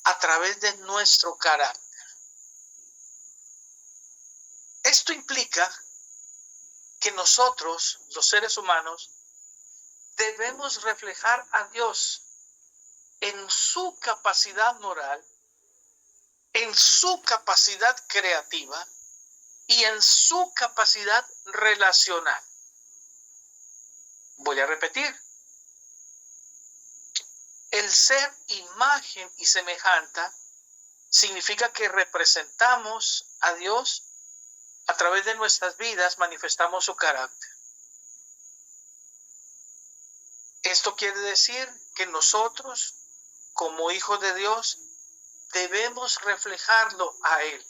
a través de nuestro carácter. Esto implica que nosotros, los seres humanos, debemos reflejar a Dios en su capacidad moral, en su capacidad creativa y en su capacidad relacional. Voy a repetir. El ser imagen y semejanza significa que representamos a Dios a través de nuestras vidas, manifestamos su carácter. Esto quiere decir que nosotros, como hijos de Dios, debemos reflejarlo a Él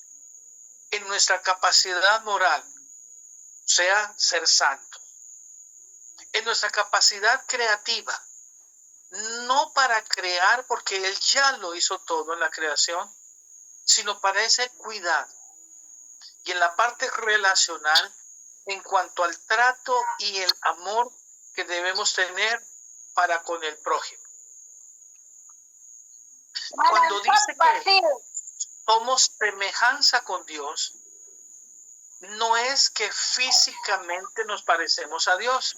en nuestra capacidad moral, o sea, ser santo, en nuestra capacidad creativa, no para crear porque Él ya lo hizo todo en la creación, sino para ese cuidado. Y en la parte relacional, en cuanto al trato y el amor que debemos tener para con el prójimo. Cuando dice que somos semejanza con Dios, no es que físicamente nos parecemos a Dios,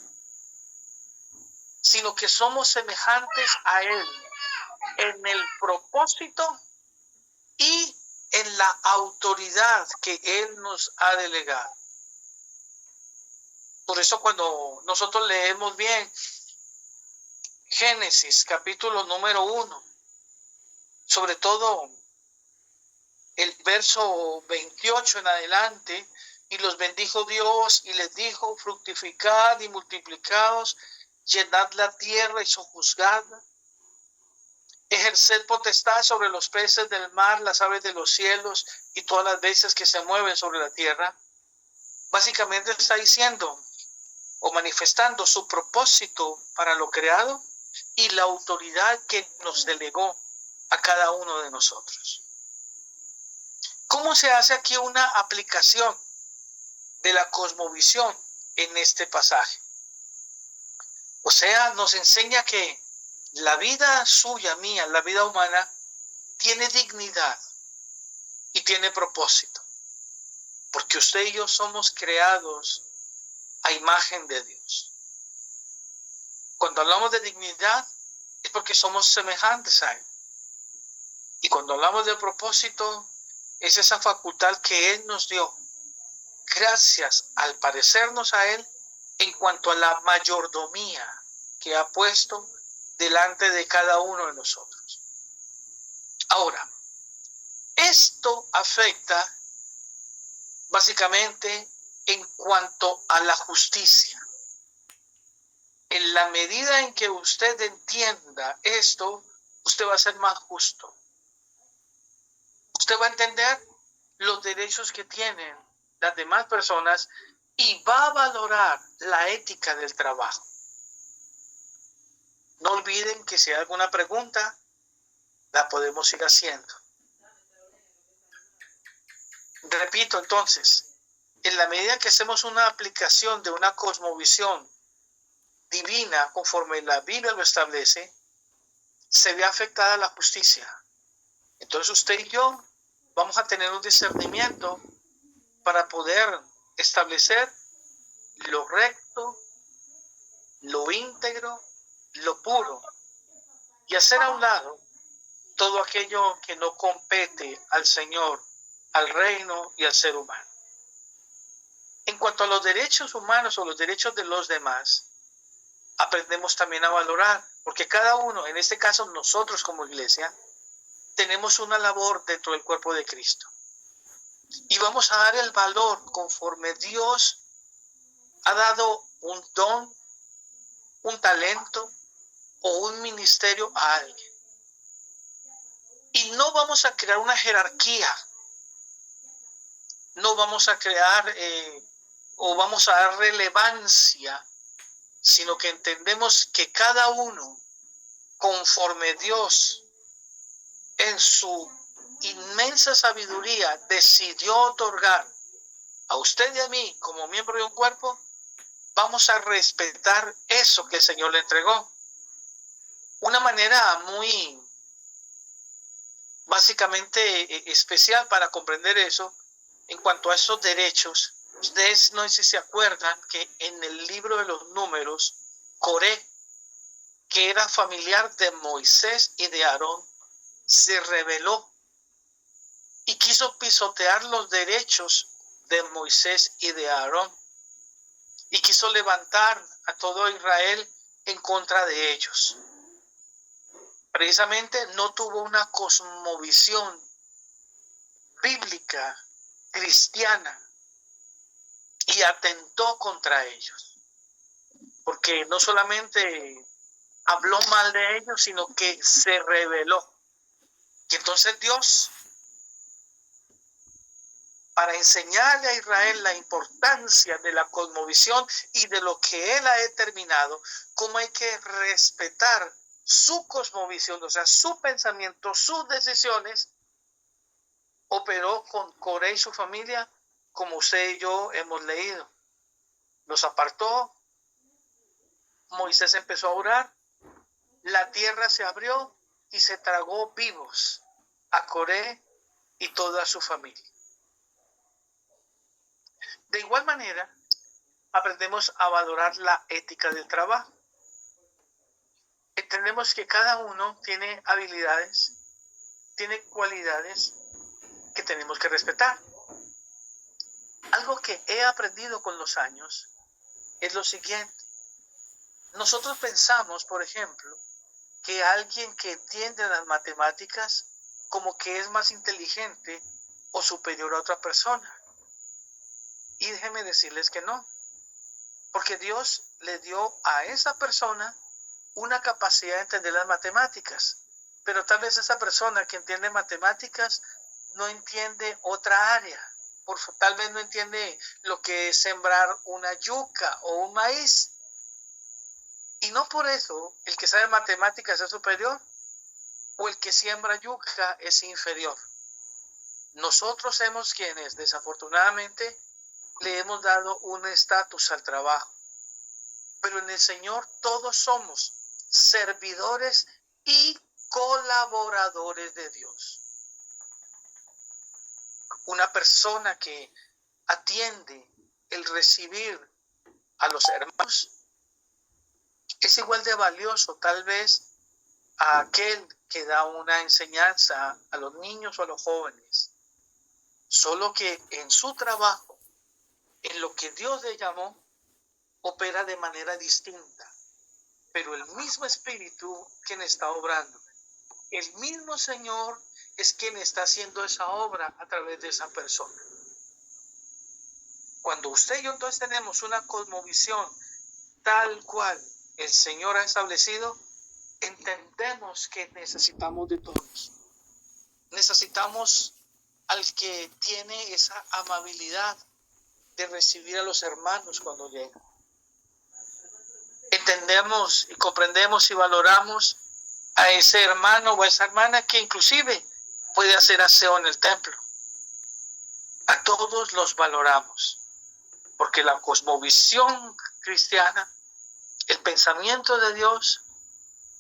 sino que somos semejantes a Él en el propósito y en la autoridad que Él nos ha delegado. Por eso cuando nosotros leemos bien Génesis capítulo número 1, sobre todo el verso 28 en adelante, y los bendijo Dios y les dijo: fructificad y multiplicaos, llenad la tierra y sojuzgadla, ejerced potestad sobre los peces del mar, las aves de los cielos y todas las bestias que se mueven sobre la tierra. Básicamente está diciendo o manifestando su propósito para lo creado y la autoridad que nos delegó a cada uno de nosotros. ¿Cómo se hace aquí una aplicación de la cosmovisión en este pasaje? O sea, nos enseña que la vida suya, mía, la vida humana, tiene dignidad y tiene propósito. Porque usted y yo somos creados a imagen de Dios. Cuando hablamos de dignidad es porque somos semejantes a Él. Y cuando hablamos de propósito es esa facultad que Él nos dio, gracias al parecernos a Él en cuanto a la mayordomía que ha puesto delante de cada uno de nosotros. Ahora, esto afecta básicamente en cuanto a la justicia. En la medida en que usted entienda esto, usted va a ser más justo. Usted va a entender los derechos que tienen las demás personas y va a valorar la ética del trabajo. No olviden que si hay alguna pregunta, la podemos ir haciendo. Repito entonces, en la medida que hacemos una aplicación de una cosmovisión divina conforme la Biblia lo establece, se ve afectada la justicia. Entonces usted y yo vamos a tener un discernimiento para poder establecer lo recto, lo íntegro, lo puro, y hacer a un lado todo aquello que no compete al Señor, al reino y al ser humano. En cuanto a los derechos humanos o los derechos de los demás, aprendemos también a valorar, porque cada uno, en este caso nosotros como iglesia, tenemos una labor dentro del cuerpo de Cristo. Y vamos a dar el valor conforme Dios ha dado un don, un talento o un ministerio a alguien. Y no vamos a crear una jerarquía, no vamos a crear o vamos a dar relevancia, sino que entendemos que cada uno, conforme Dios en su inmensa sabiduría decidió otorgar a usted y a mí como miembro de un cuerpo, vamos a respetar eso que el Señor le entregó. Una manera muy básicamente especial para comprender eso. En cuanto a esos derechos, ustedes no sé si se acuerdan que en el libro de los Números, Coré, que era familiar de Moisés y de Aarón, se rebeló y quiso pisotear los derechos de Moisés y de Aarón, y quiso levantar a todo Israel en contra de ellos. Precisamente no tuvo una cosmovisión bíblica, cristiana, y atentó contra ellos, porque no solamente habló mal de ellos, sino que se rebeló. Y entonces Dios, para enseñarle a Israel la importancia de la cosmovisión y de lo que Él ha determinado, cómo hay que respetar su cosmovisión, o sea, su pensamiento, sus decisiones, operó con Coré y su familia, como usted y yo hemos leído. Los apartó, Moisés empezó a orar, la tierra se abrió y se tragó vivos a Coré y toda su familia. De igual manera, aprendemos a valorar la ética del trabajo. Entendemos que cada uno tiene habilidades, tiene cualidades que tenemos que respetar. Algo que he aprendido con los años es lo siguiente. Nosotros pensamos, por ejemplo, que alguien que entiende las matemáticas como que es más inteligente o superior a otra persona. Y déjenme decirles que no, porque Dios le dio a esa persona una capacidad de entender las matemáticas, pero tal vez esa persona que entiende matemáticas no entiende otra área, tal vez no entiende lo que es sembrar una yuca o un maíz, y no por eso el que sabe matemáticas es superior o el que siembra yuca es inferior. Nosotros somos quienes desafortunadamente le hemos dado un estatus al trabajo, pero en el Señor todos somos servidores y colaboradores de Dios. Una persona que atiende el recibir a los hermanos es igual de valioso tal vez a aquel que da una enseñanza a los niños o a los jóvenes, solo que en su trabajo, en lo que Dios le llamó, opera de manera distinta, pero el mismo Espíritu quien está obrando, el mismo Señor es quien está haciendo esa obra a través de esa persona. Cuando usted y yo entonces tenemos una cosmovisión tal cual el Señor ha establecido, entendemos que necesitamos de todos. Necesitamos al que tiene esa amabilidad de recibir a los hermanos cuando llegan. Entendemos y comprendemos y valoramos a ese hermano o a esa hermana que inclusive puede hacer aseo en el templo. A todos los valoramos, porque la cosmovisión cristiana, el pensamiento de Dios,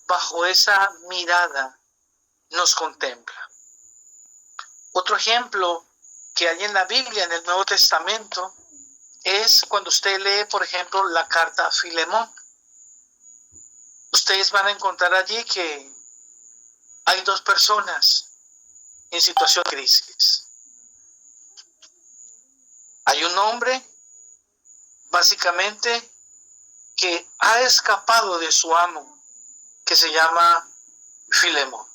bajo esa mirada nos contempla. Otro ejemplo que hay en la Biblia, en el Nuevo Testamento, es cuando usted lee, por ejemplo, la carta a Filemón. Ustedes van a encontrar allí que hay dos personas en situación de crisis. Hay un hombre, básicamente, que ha escapado de su amo, que se llama Filemón.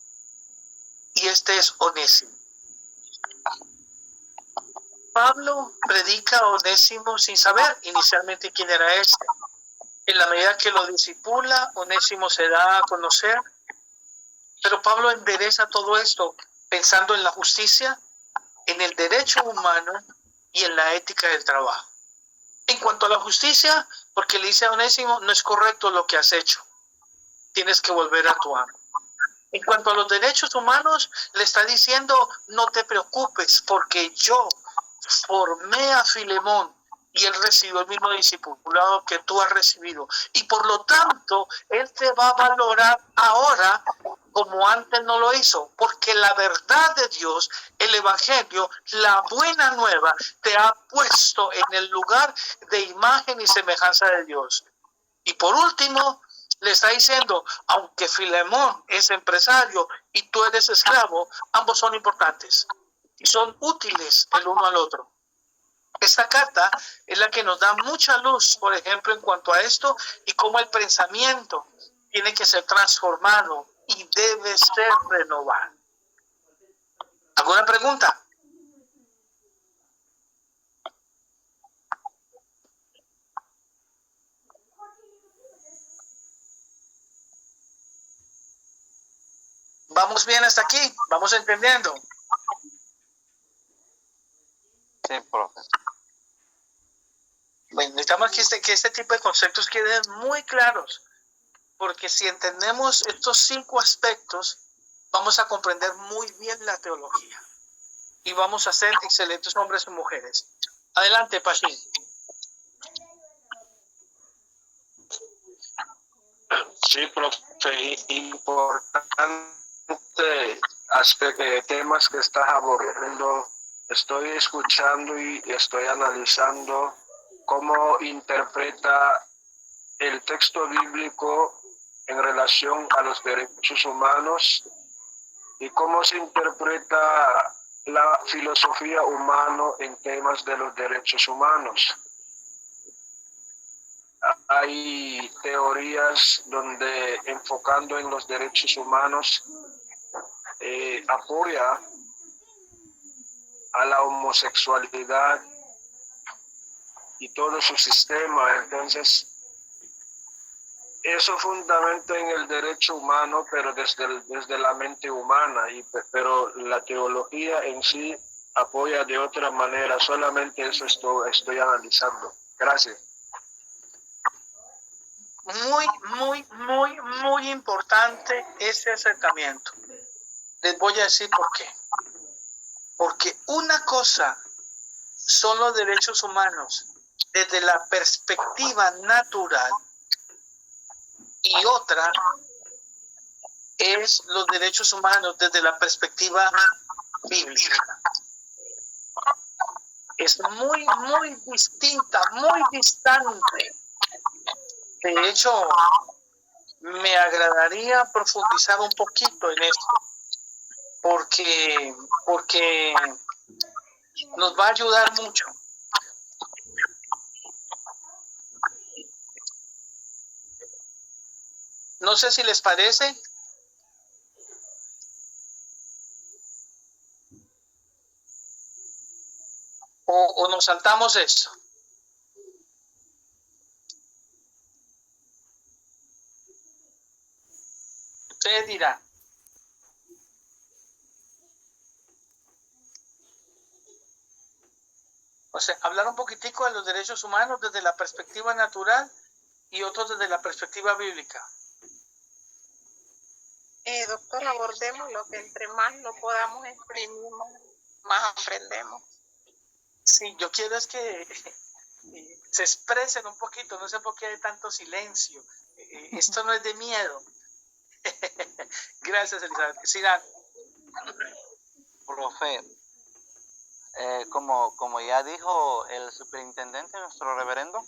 Y este es Onésimo. Pablo predica a Onésimo sin saber inicialmente quién era este. En la medida que lo discipula, Onésimo se da a conocer. Pero Pablo endereza todo esto pensando en la justicia, en el derecho humano y en la ética del trabajo. En cuanto a la justicia, porque le dice a Onésimo, no es correcto lo que has hecho. Tienes que volver a tu amo. En cuanto a los derechos humanos, le está diciendo, no te preocupes, porque yo formé a Filemón y él recibió el mismo discipulado que tú has recibido. Y por lo tanto, él te va a valorar ahora como antes no lo hizo, porque la verdad de Dios, el evangelio, la buena nueva, te ha puesto en el lugar de imagen y semejanza de Dios. Y por último, le está diciendo, aunque Filemón es empresario y tú eres esclavo, ambos son importantes y son útiles el uno al otro. Esta carta es la que nos da mucha luz, por ejemplo, en cuanto a esto y cómo el pensamiento tiene que ser transformado y debe ser renovado. ¿Alguna pregunta? ¿Vamos bien hasta aquí? ¿Vamos entendiendo? Sí, profe. Bueno, necesitamos que este tipo de conceptos queden muy claros, porque si entendemos estos 5 aspectos, vamos a comprender muy bien la teología y vamos a ser excelentes hombres y mujeres. Adelante, Pachín. Sí, profe, importante temas que estás abordando. Estoy escuchando y estoy analizando cómo interpreta el texto bíblico en relación a los derechos humanos y cómo se interpreta la filosofía humana en temas de los derechos humanos. Hay teorías donde enfocando en los derechos humanos apoya a la homosexualidad y todo su sistema. Entonces, eso fundamenta en el derecho humano, pero desde la mente humana, pero la teología en sí apoya de otra manera. Solamente eso estoy analizando. Gracias. Muy importante ese acercamiento. Les voy a decir por qué. Porque una cosa son los derechos humanos desde la perspectiva natural y otra es los derechos humanos desde la perspectiva bíblica. Es muy distinta, muy distante. De hecho, me agradaría profundizar un poquito en esto, porque nos va a ayudar mucho. No sé si les parece. O nos saltamos esto. Ustedes dirán. O sea, hablar un poquitico de los derechos humanos desde la perspectiva natural y otros desde la perspectiva bíblica. Doctor, abordemos lo que entre más lo podamos exprimir, más aprendemos. Sí, yo quiero es que se expresen un poquito, no sé por qué hay tanto silencio. Esto no es de miedo. Gracias, Elizabeth. Sirán. Profe, como ya dijo el superintendente, nuestro reverendo,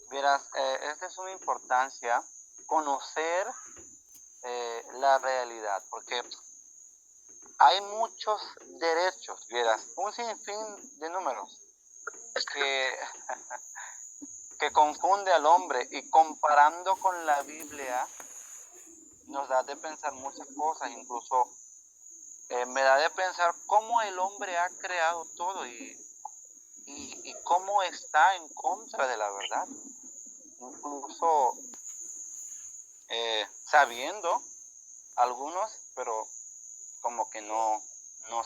verás, es de suma importancia conocer la realidad, porque hay muchos derechos, verás, un sinfín de números que confunde al hombre, y comparando con la Biblia nos da de pensar muchas cosas. Incluso me da de pensar cómo el hombre ha creado todo y cómo está en contra de la verdad, incluso sabiendo algunos, pero como que no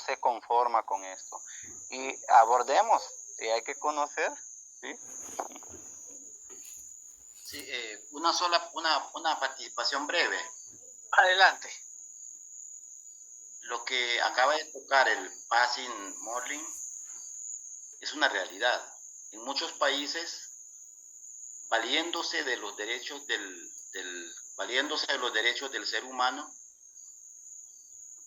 se conforma con esto. Y abordemos, y hay que conocer, ¿sí? Sí, una participación breve. Adelante. Lo que acaba de tocar el Passing Morling es una realidad. En muchos países, valiéndose de los derechos del ser humano,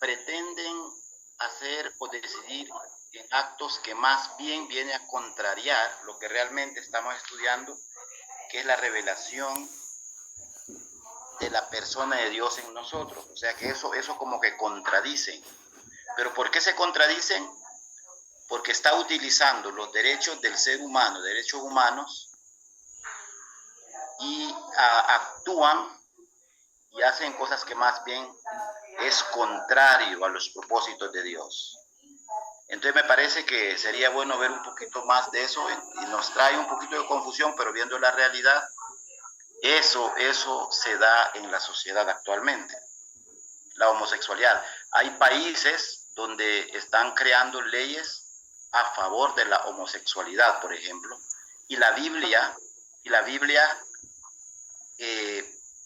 pretenden hacer o decidir en actos que más bien viene a contrariar lo que realmente estamos estudiando, que es la revelación de la persona de Dios en nosotros. O sea que eso como que contradicen. ¿Pero por qué se contradicen? Porque está utilizando los derechos del ser humano, derechos humanos, y actúan y hacen cosas que más bien es contrario a los propósitos de Dios. Entonces me parece que sería bueno ver un poquito más de eso y nos trae un poquito de confusión, pero viendo la realidad, eso se da en la sociedad actualmente, la homosexualidad. Hay países donde están creando leyes a favor de la homosexualidad, por ejemplo, y la Biblia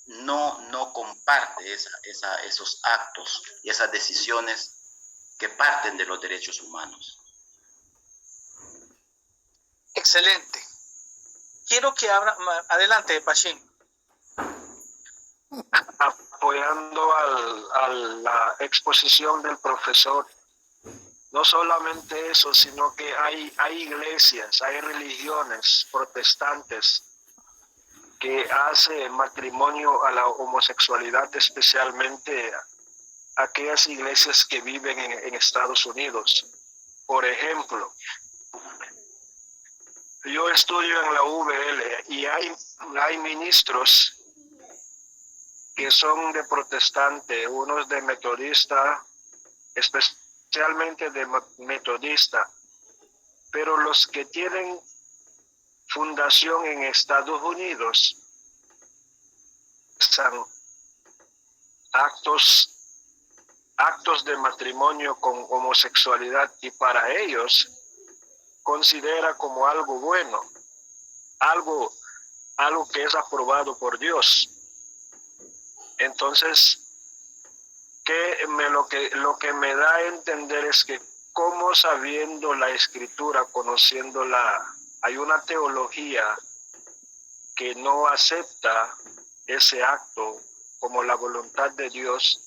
no comparte esos actos y esas decisiones que parten de los derechos humanos. Excelente. Quiero que abra, adelante, Pachín. Apoyando a la exposición del profesor, no solamente eso, sino que hay iglesias, hay religiones protestantes que hacen matrimonio a la homosexualidad, especialmente aquellas iglesias que viven en Estados Unidos. Por ejemplo, yo estudio en la UVL y hay ministros que son de protestante, unos de metodista, especialmente de metodista, pero los que tienen fundación en Estados Unidos son actos de matrimonio con homosexualidad, y para ellos considera como algo bueno, algo que es aprobado por Dios. Entonces, lo que me da a entender es que como sabiendo la escritura, conociéndola, hay una teología que no acepta ese acto como la voluntad de Dios,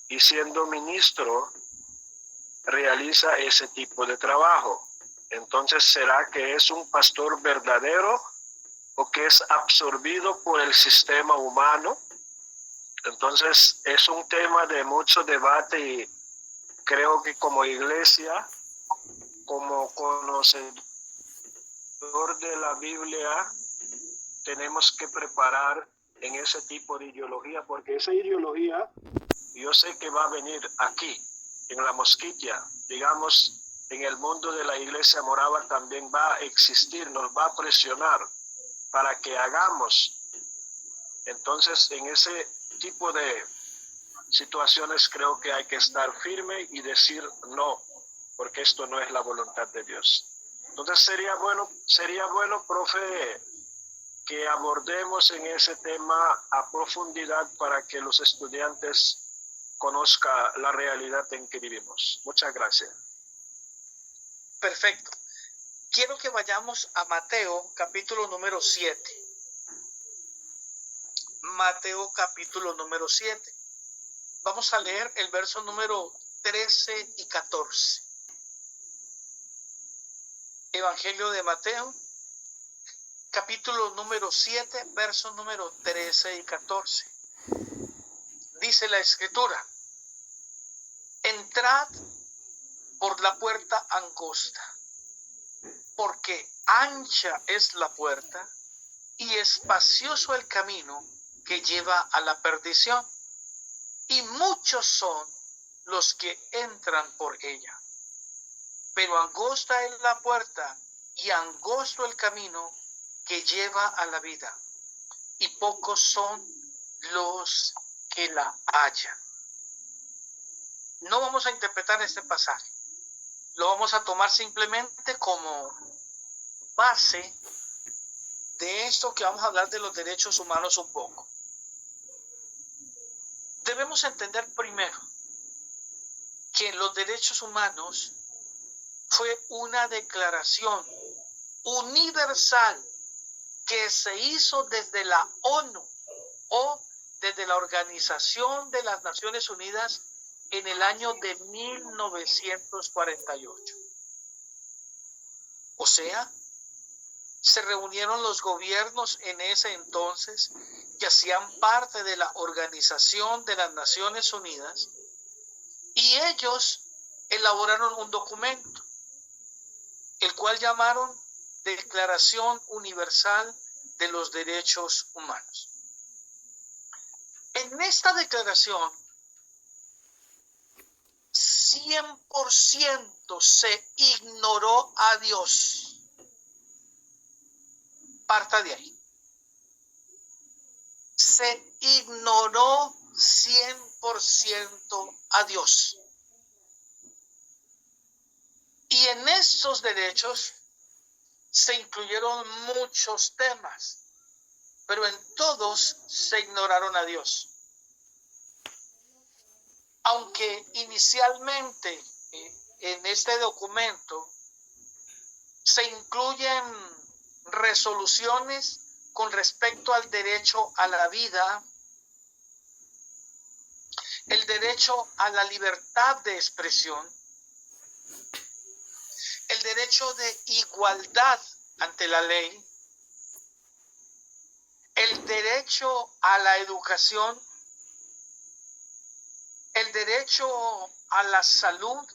y siendo ministro realiza ese tipo de trabajo. Entonces, ¿será que es un pastor verdadero o que es absorbido por el sistema humano? Entonces, es un tema de mucho debate, y creo que como iglesia, como conocedor de la Biblia, tenemos que preparar en ese tipo de ideología, porque esa ideología yo sé que va a venir aquí, en la Mosquitia, digamos, en el mundo de la iglesia morava también va a existir, nos va a presionar para que hagamos. Entonces, en ese tipo de situaciones creo que hay que estar firme y decir no, porque esto no es la voluntad de Dios. Entonces sería bueno, profe, que abordemos en ese tema a profundidad para que los estudiantes conozcan la realidad en que vivimos. Muchas gracias. Perfecto. Quiero que vayamos a Mateo, capítulo número 7. Mateo, capítulo número 7. Vamos a leer el verso número 13 y 14. Evangelio de Mateo, capítulo número 7, verso número 13 y 14. Dice la Escritura: entrad por la puerta angosta, porque ancha es la puerta y espacioso el camino que lleva a la perdición, y muchos son los que entran por ella. Pero angosta es la puerta y angosto el camino que lleva a la vida, y pocos son los que la hallan. No vamos a interpretar este pasaje, lo vamos a tomar simplemente como base de esto que vamos a hablar de los derechos humanos un poco. Debemos entender primero que los derechos humanos fue una declaración universal que se hizo desde la ONU o desde la Organización de las Naciones Unidas en el año de 1948. O sea, se reunieron los gobiernos en ese entonces que hacían parte de la Organización de las Naciones Unidas y ellos elaboraron un documento, el cual llamaron Declaración Universal de los Derechos Humanos. En esta declaración, 100% se ignoró a Dios. Parta de ahí. Se ignoró 100% a Dios. Y en estos derechos se incluyeron muchos temas, pero en todos se ignoraron a Dios. Aunque inicialmente en este documento se incluyen resoluciones con respecto al derecho a la vida, el derecho a la libertad de expresión, el derecho de igualdad ante la ley, el derecho a la educación, el derecho a la salud,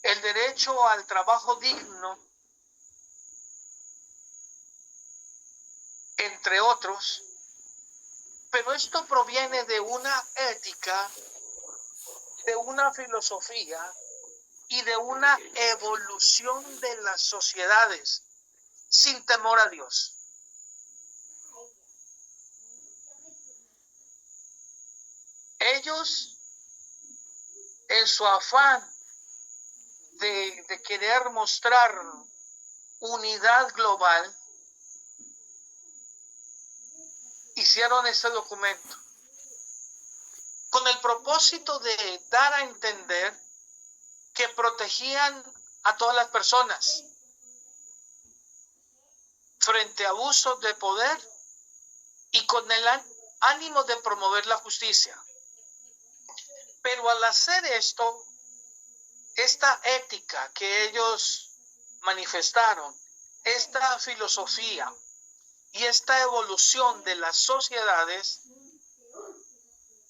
el derecho al trabajo digno, entre otros. Pero esto proviene de una ética, de una filosofía y de una evolución de las sociedades sin temor a Dios. Ellos, en su afán de querer mostrar unidad global, hicieron este documento con el propósito de dar a entender que protegían a todas las personas frente a abusos de poder y con el ánimo de promover la justicia. Pero al hacer esto, esta ética que ellos manifestaron, esta filosofía y esta evolución de las sociedades,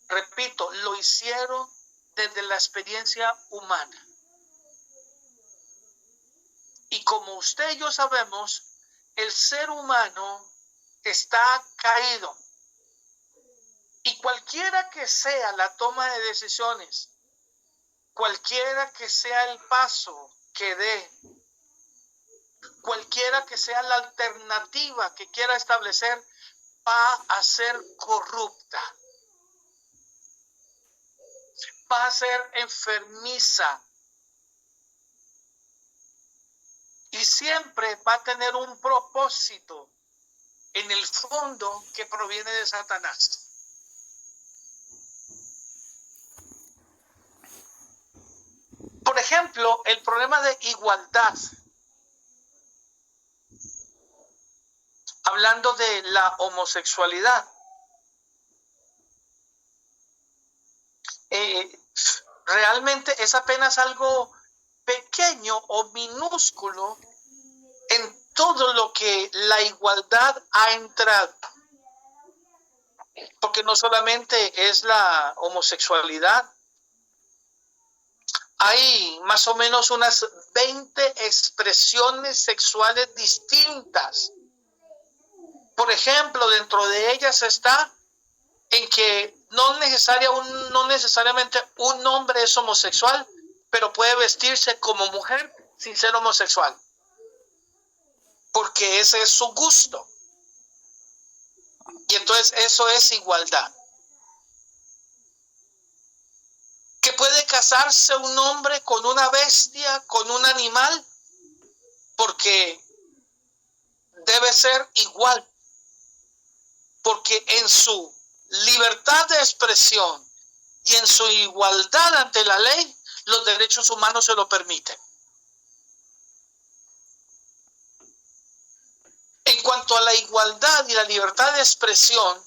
repito, lo hicieron desde la experiencia humana. Y como usted y yo sabemos, el ser humano está caído. Y cualquiera que sea la toma de decisiones, cualquiera que sea el paso que dé, cualquiera que sea la alternativa que quiera establecer, va a ser corrupta, va a ser enfermiza y siempre va a tener un propósito en el fondo que proviene de Satanás. Por ejemplo, el problema de igualdad. Hablando de la homosexualidad. Realmente es apenas algo pequeño o minúsculo en todo lo que la igualdad ha entrado. Porque no solamente es la homosexualidad, hay más o menos unas 20 expresiones sexuales distintas. Por ejemplo, dentro de ellas está en que no necesariamente un hombre es homosexual, pero puede vestirse como mujer sin ser homosexual, porque ese es su gusto. Y entonces eso es igualdad. Que puede casarse un hombre con una bestia, con un animal, porque debe ser igual. Porque en su libertad de expresión y en su igualdad ante la ley, los derechos humanos se lo permiten. En cuanto a la igualdad y la libertad de expresión,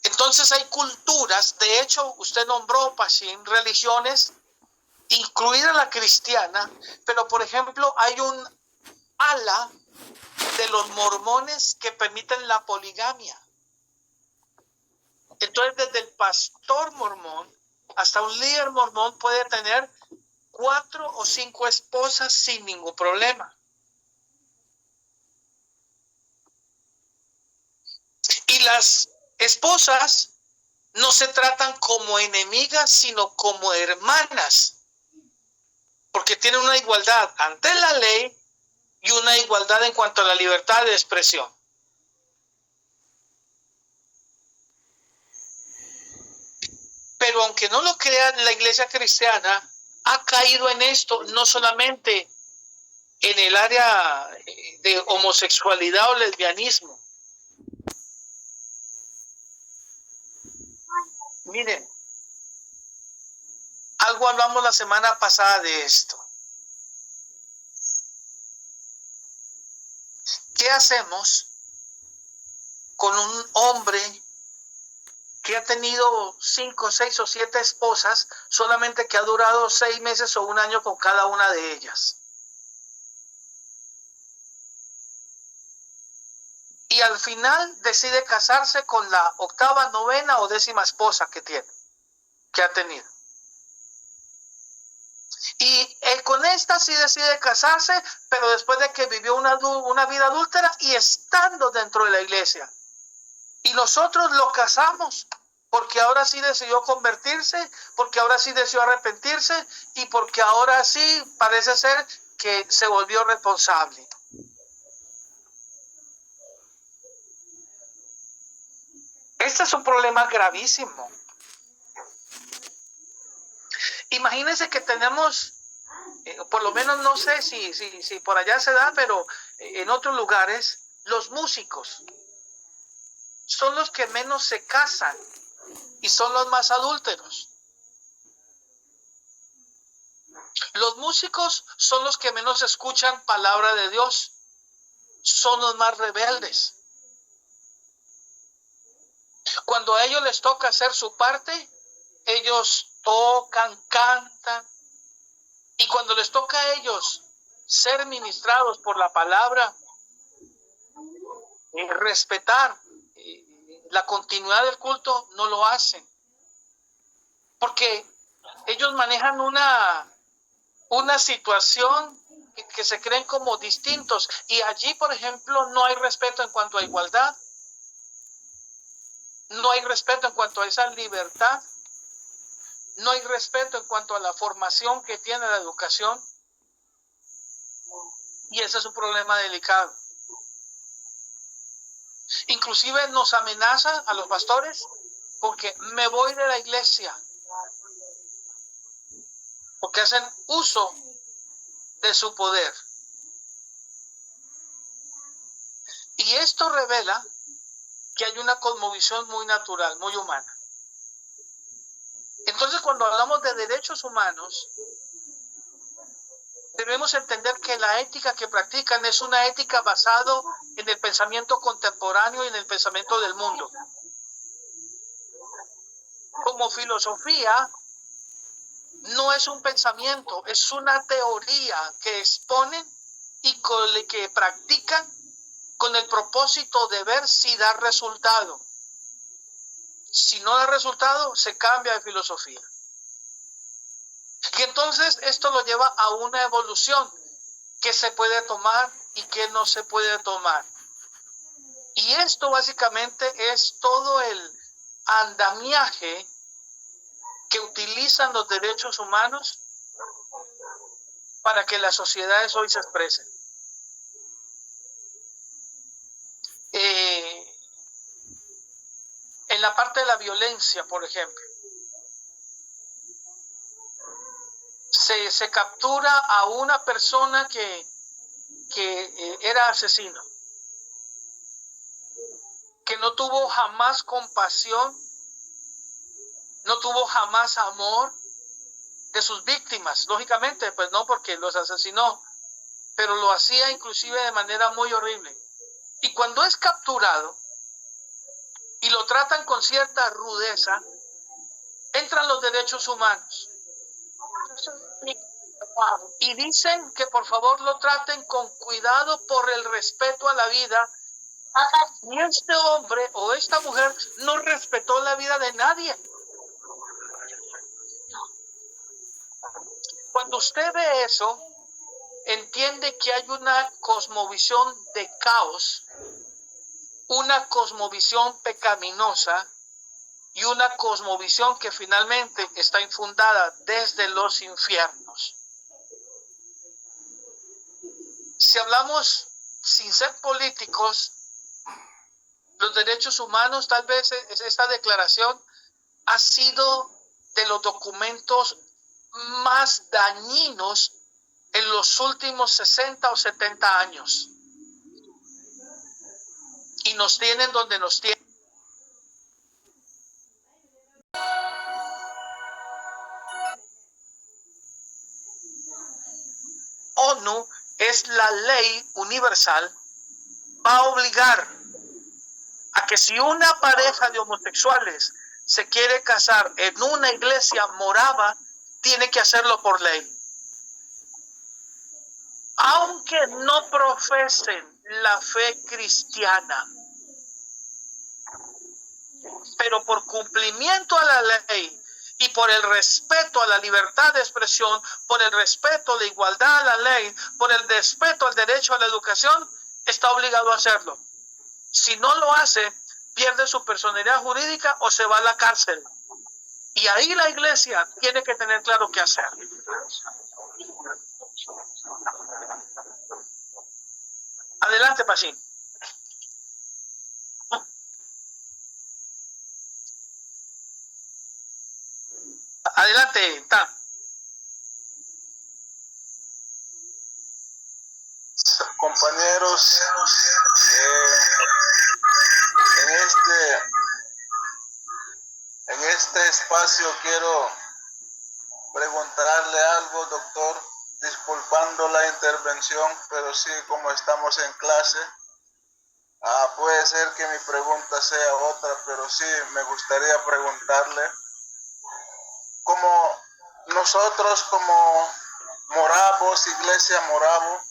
Entonces hay culturas, de hecho usted nombró, Pachín, religiones, incluida la cristiana, pero por ejemplo hay un ala de los mormones que permiten la poligamia. Entonces desde el pastor mormón hasta un líder mormón puede tener 4 o 5 esposas sin ningún problema. Y las esposas no se tratan como enemigas, sino como hermanas, porque tienen una igualdad ante la ley y una igualdad en cuanto a la libertad de expresión. Pero aunque no lo crean, la iglesia cristiana ha caído en esto, no solamente en el área de homosexualidad o lesbianismo. Miren, algo hablamos la semana pasada de esto. ¿Qué hacemos con un hombre que ha tenido 5, 6 o 7 esposas, solamente que ha durado 6 meses o 1 año con cada una de ellas? Y al final decide casarse con la 8ª, 9ª o 10ª esposa que ha tenido. Y con esta sí decide casarse, pero después de que vivió una vida adúltera y estando dentro de la iglesia. Y nosotros lo casamos porque ahora sí decidió convertirse, porque ahora sí decidió arrepentirse y porque ahora sí parece ser que se volvió responsable. Este es un problema gravísimo. Imagínense que tenemos, por lo menos no sé si por allá se da, pero en otros lugares, los músicos son los que menos se casan y son los más adúlteros. Los músicos son los que menos escuchan palabra de Dios, son los más rebeldes. Cuando a ellos les toca hacer su parte, ellos tocan, cantan, y cuando les toca a ellos ser ministrados por la palabra, respetar la continuidad del culto, no lo hacen. Porque ellos manejan una situación que se creen como distintos. Y allí, por ejemplo, no hay respeto en cuanto a igualdad. No hay respeto en cuanto a esa libertad. No hay respeto en cuanto a la formación que tiene la educación. Y ese es un problema delicado. Inclusive nos amenaza a los pastores porque me voy de la iglesia. Porque hacen uso de su poder. Y esto revela que hay una cosmovisión muy natural, muy humana. Entonces, cuando hablamos de derechos humanos, debemos entender que la ética que practican es una ética basada en el pensamiento contemporáneo y en el pensamiento del mundo. Como filosofía, no es un pensamiento, es una teoría que exponen y que practican con el propósito de ver si da resultado. Si no da resultado, se cambia de filosofía. Y entonces esto lo lleva a una evolución que se puede tomar y que no se puede tomar. Y esto básicamente es todo el andamiaje que utilizan los derechos humanos para que las sociedades hoy se expresen. En la parte de la violencia, por ejemplo, se captura a una persona que era asesino, que no tuvo jamás compasión, no tuvo jamás amor de sus víctimas. Lógicamente, pues no, porque los asesinó, pero lo hacía inclusive de manera muy horrible. Y cuando es capturado y lo tratan con cierta rudeza, entran los derechos humanos y dicen que por favor lo traten con cuidado por el respeto a la vida. Y este hombre o esta mujer no respetó la vida de nadie. Cuando usted ve eso, entiende que hay una cosmovisión de caos, una cosmovisión pecaminosa y una cosmovisión que finalmente está infundada desde los infiernos. Si hablamos sin ser políticos, los derechos humanos, tal vez esta declaración ha sido de los documentos más dañinos en los últimos 60 o 70 años. Y nos tienen donde nos tienen. ONU es la ley universal, va a obligar a que si una pareja de homosexuales se quiere casar en una iglesia morava, tiene que hacerlo por ley. Aunque no profesen la fe cristiana, pero por cumplimiento a la ley y por el respeto a la libertad de expresión, por el respeto a la igualdad a la ley, por el respeto al derecho a la educación, está obligado a hacerlo. Si no lo hace, pierde su personalidad jurídica o se va a la cárcel. Y ahí la iglesia tiene que tener claro qué hacer. Adelante, Pachín. Adelante, Ta. Compañeros, en este espacio quiero preguntarle algo, doctor, disculpando la intervención, pero sí, como estamos en clase, puede ser que mi pregunta sea otra, pero sí me gustaría preguntarle, como nosotros como moravos, Iglesia Moravo,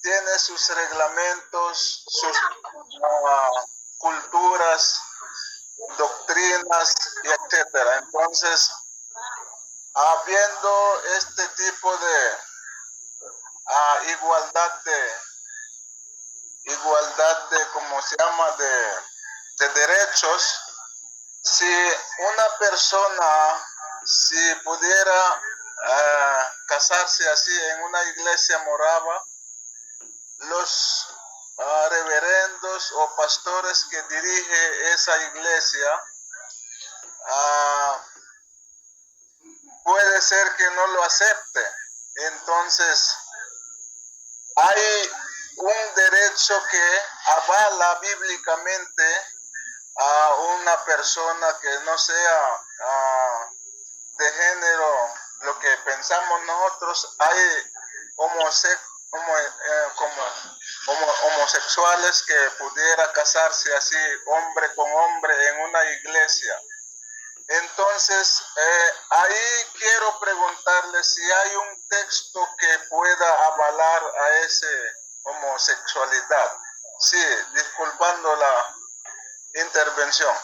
tiene sus reglamentos, sus culturas, doctrinas, y etcétera. Entonces, habiendo este tipo de igualdad de ¿cómo se llama? De derechos, si una persona, si pudiera casarse así en una iglesia morava, los reverendos o pastores que dirige esa iglesia, puede ser que no lo acepte. Entonces, hay un derecho que avala bíblicamente a una persona que no sea de género, lo que pensamos nosotros. Hay homosexuales que pudiera casarse así, hombre con hombre, en una iglesia. Entonces, ahí quiero preguntarle si hay un texto que pueda avalar a esa homosexualidad. Sí, disculpando la intervención.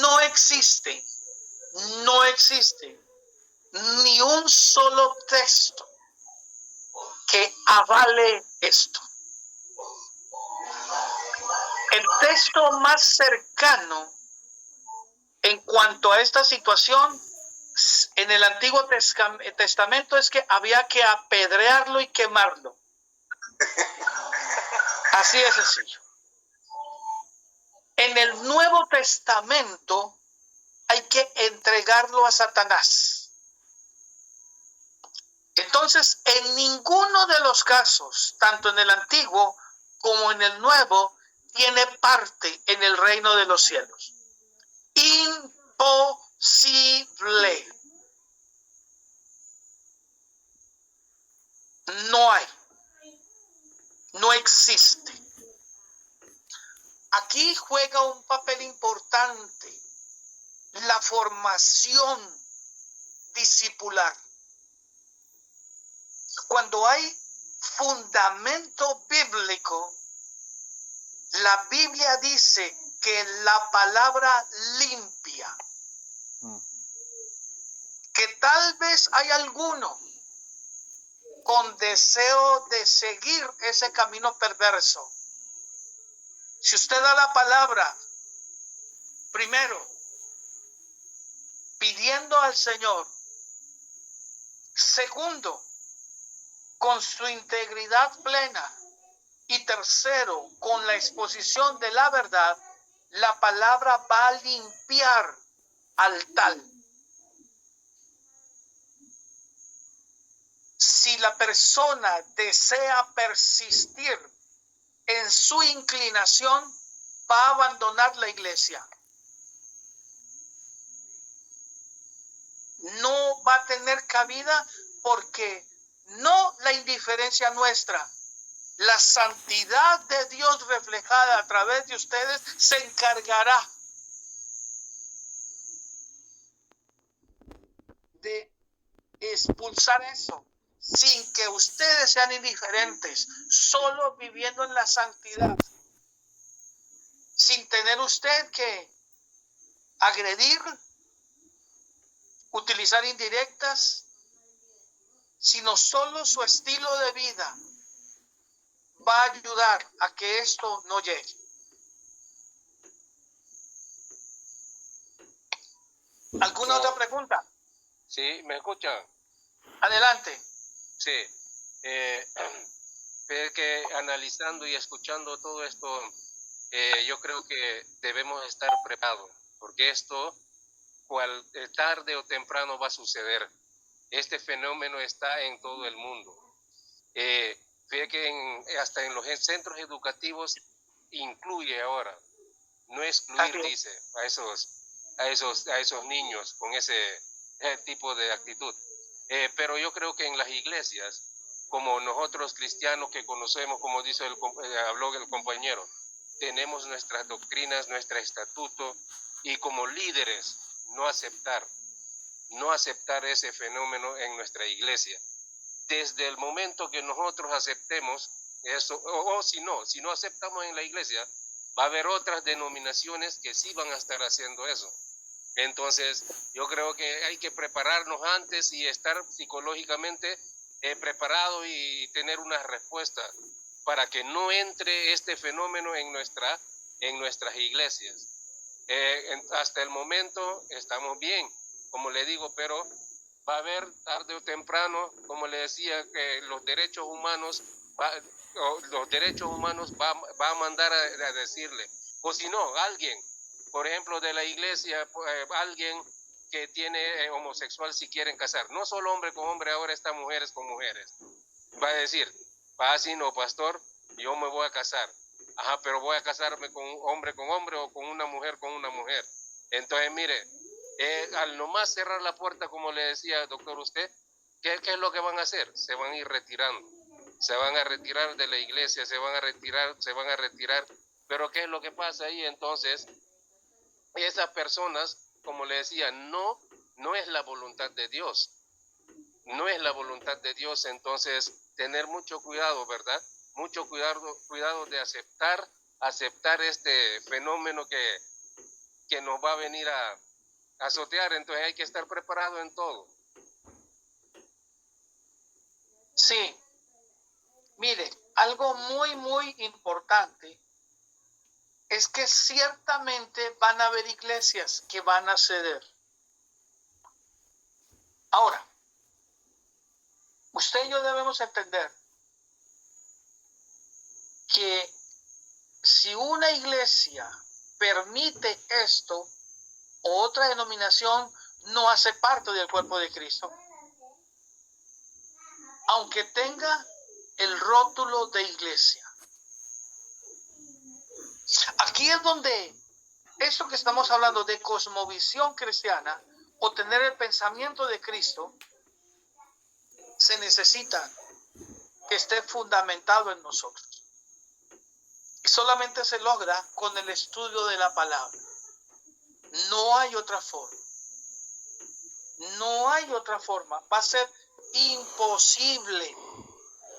No existe ni un solo texto que avale esto. El texto más cercano en cuanto a esta situación en el Antiguo Testamento es que había que apedrearlo y quemarlo. Así de sencillo. En el Nuevo Testamento hay que entregarlo a Satanás. Entonces, en ninguno de los casos, tanto en el Antiguo como en el Nuevo, tiene parte en el reino de los cielos. Imposible. No hay. No existe. aquí juega un papel importante la formación discipular. Cuando hay fundamento bíblico, la Biblia dice que la palabra limpia, que tal vez hay alguno con deseo de seguir ese camino perverso. Si usted da la palabra, primero, pidiendo al Señor, segundo, con su integridad plena, y tercero, con la exposición de la verdad, la palabra va a limpiar al tal. Si la persona desea persistir en su inclinación, va a abandonar la iglesia. No va a tener cabida, porque no la indiferencia nuestra, la santidad de Dios reflejada a través de ustedes se encargará de expulsar eso, sin que ustedes sean indiferentes, solo viviendo en la santidad, sin tener usted que agredir, utilizar indirectas, sino solo su estilo de vida va a ayudar a que esto no llegue. ¿Alguna otra pregunta? Sí, ¿me escuchan? Adelante. Sí. Es que analizando y escuchando todo esto, yo creo que debemos estar preparados, porque esto, tarde o temprano va a suceder. Este fenómeno está en todo el mundo. Fíjate que hasta en los centros educativos incluye ahora, no excluir, dice, a esos niños con ese tipo de actitud. Pero yo creo que en las iglesias, como nosotros cristianos que conocemos, como dice habló el compañero, tenemos nuestras doctrinas, nuestro estatuto, y como líderes no aceptar ese fenómeno en nuestra iglesia. Desde el momento que nosotros aceptemos eso, o si no aceptamos en la iglesia, va a haber otras denominaciones que sí van a estar haciendo eso. Entonces, yo creo que hay que prepararnos antes y estar psicológicamente preparados y tener una respuesta para que no entre este fenómeno en nuestras iglesias. Hasta el momento estamos bien, como le digo, pero va a haber tarde o temprano, como le decía, que los derechos humanos va a mandar a decirle, o si no, alguien, por ejemplo, de la iglesia, alguien que tiene homosexual, si quieren casar, no solo hombre con hombre, ahora está mujeres con mujeres, va a decir, así no, pastor, yo me voy a casar, pero voy a casarme con hombre o con una mujer. Entonces, mire, al nomás cerrar la puerta, como le decía, doctor, usted, ¿qué es lo que van a hacer? Se van a ir retirando, se van a retirar de la iglesia, se van a retirar, pero ¿qué es lo que pasa ahí? Entonces, esas personas, como le decía, no es la voluntad de Dios, entonces tener mucho cuidado, ¿verdad? Mucho cuidado de aceptar este fenómeno que nos va a venir a azotear, entonces hay que estar preparado en todo. Sí, mire, algo muy, muy importante es que ciertamente van a haber iglesias que van a ceder. Ahora, usted y yo debemos entender que si una iglesia permite esto, otra denominación no hace parte del cuerpo de Cristo, aunque tenga el rótulo de iglesia. Aquí es donde esto que estamos hablando de cosmovisión cristiana o tener el pensamiento de Cristo se necesita que esté fundamentado en nosotros. solamente se logra con el estudio de la palabra. No hay otra forma. No hay otra forma. Va a ser imposible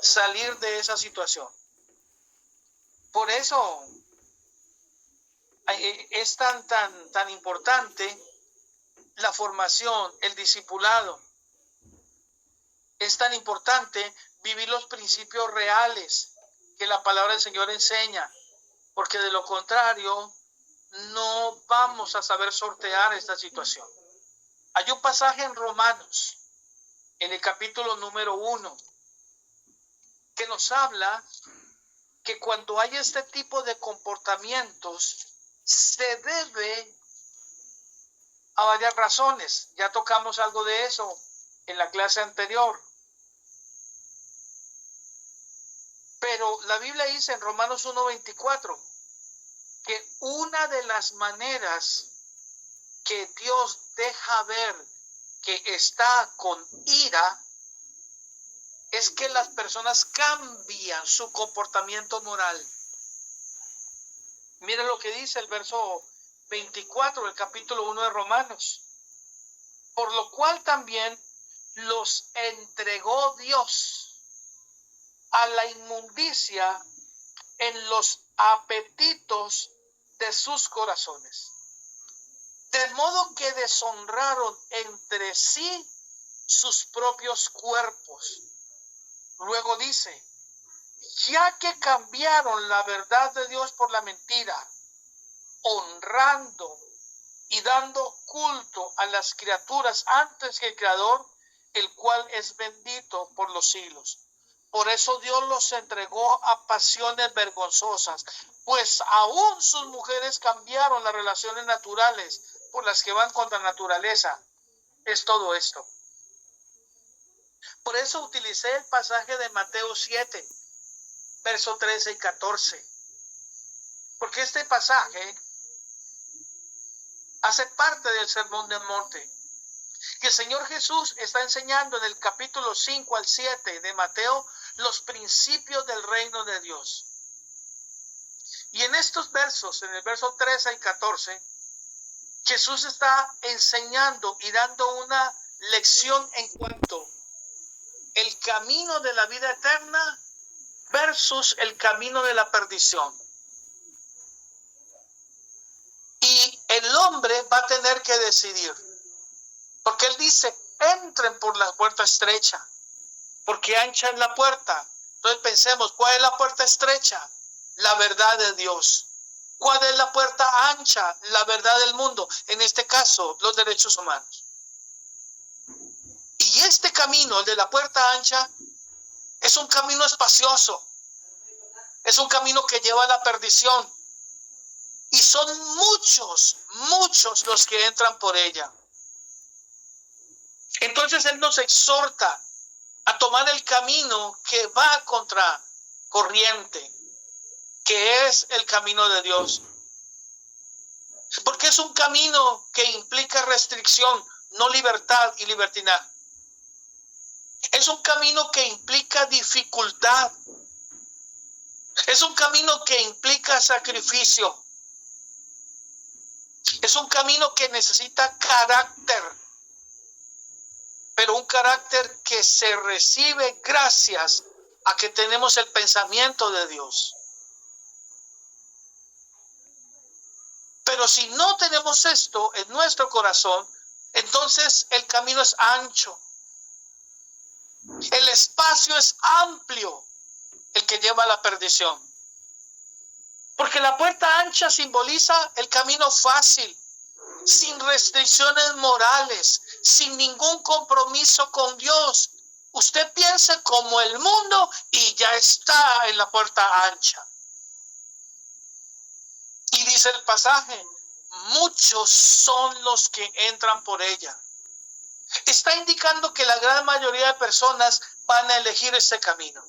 salir de esa situación. Por eso es tan importante la formación, el discipulado. Es tan importante vivir los principios reales que la palabra del Señor enseña, porque de lo contrario no vamos a saber sortear esta situación. Hay un pasaje en Romanos, en el capítulo número 1, que nos habla que cuando hay este tipo de comportamientos se debe a varias razones. Ya tocamos algo de eso en la clase anterior. Pero la Biblia dice en Romanos 1:24 que una de las maneras que Dios deja ver que está con ira es que las personas cambian su comportamiento moral. Miren lo que dice el verso 24 del capítulo 1 de Romanos. Por lo cual también los entregó Dios a la inmundicia en los apetitos de sus corazones, de modo que deshonraron entre sí sus propios cuerpos. Luego dice, ya que cambiaron la verdad de Dios por la mentira, honrando y dando culto a las criaturas antes que el Creador, el cual es bendito por los siglos. Por eso Dios los entregó a pasiones vergonzosas, pues aún sus mujeres cambiaron las relaciones naturales por las que van contra la naturaleza. Es todo esto. Por eso utilicé el pasaje de Mateo 7, verso 13 y 14. Porque este pasaje hace parte del Sermón del Monte. Que el Señor Jesús está enseñando en el capítulo 5 al 7 de Mateo los principios del reino de Dios. Y en estos versos, en el verso 13 y 14, Jesús está enseñando y dando una lección en cuanto el camino de la vida eterna versus el camino de la perdición. Y el hombre va a tener que decidir. Porque él dice, entren por la puerta estrecha, porque ancha es la puerta. Entonces pensemos, ¿cuál es la puerta estrecha? La verdad de Dios. ¿Cuál es la puerta ancha? La verdad del mundo. En este caso, los derechos humanos. Y este camino, el de la puerta ancha, es un camino espacioso. Es un camino que lleva a la perdición. Y son muchos los que entran por ella. Entonces Él nos exhorta a tomar el camino que va contra corriente, que es el camino de Dios. Porque es un camino que implica restricción, no libertad y libertinaje. Es un camino que implica dificultad. Es un camino que implica sacrificio. Es un camino que necesita carácter. Pero un carácter que se recibe gracias a que tenemos el pensamiento de Dios. Pero si no tenemos esto en nuestro corazón, entonces el camino es ancho. El espacio es amplio, el que lleva a la perdición. Porque la puerta ancha simboliza el camino fácil, sin restricciones morales, sin ningún compromiso con Dios. Usted piense como el mundo y ya está en la puerta ancha. Y dice el pasaje, muchos son los que entran por ella. Está indicando que la gran mayoría de personas van a elegir ese camino.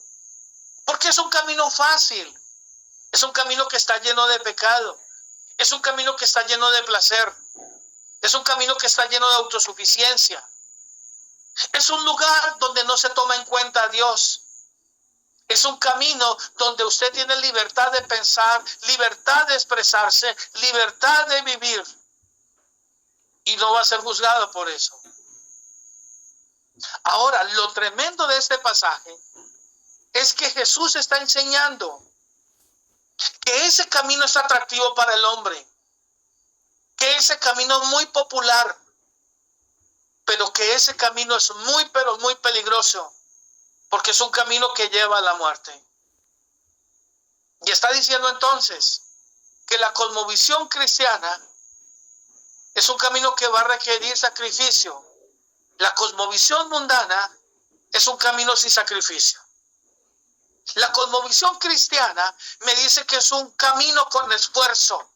Porque es un camino fácil. Es un camino que está lleno de pecado. Es un camino que está lleno de placer. Es un camino que está lleno de autosuficiencia. Es un lugar donde no se toma en cuenta a Dios. Es un camino donde usted tiene libertad de pensar, libertad de expresarse, libertad de vivir. Y no va a ser juzgado por eso. Ahora, lo tremendo de este pasaje es que Jesús está enseñando que ese camino es atractivo para el hombre, que ese camino es muy popular, pero que ese camino es muy, pero muy peligroso, porque es un camino que lleva a la muerte. Y está diciendo entonces que la cosmovisión cristiana es un camino que va a requerir sacrificio. La cosmovisión mundana es un camino sin sacrificio. La cosmovisión cristiana me dice que es un camino con esfuerzo.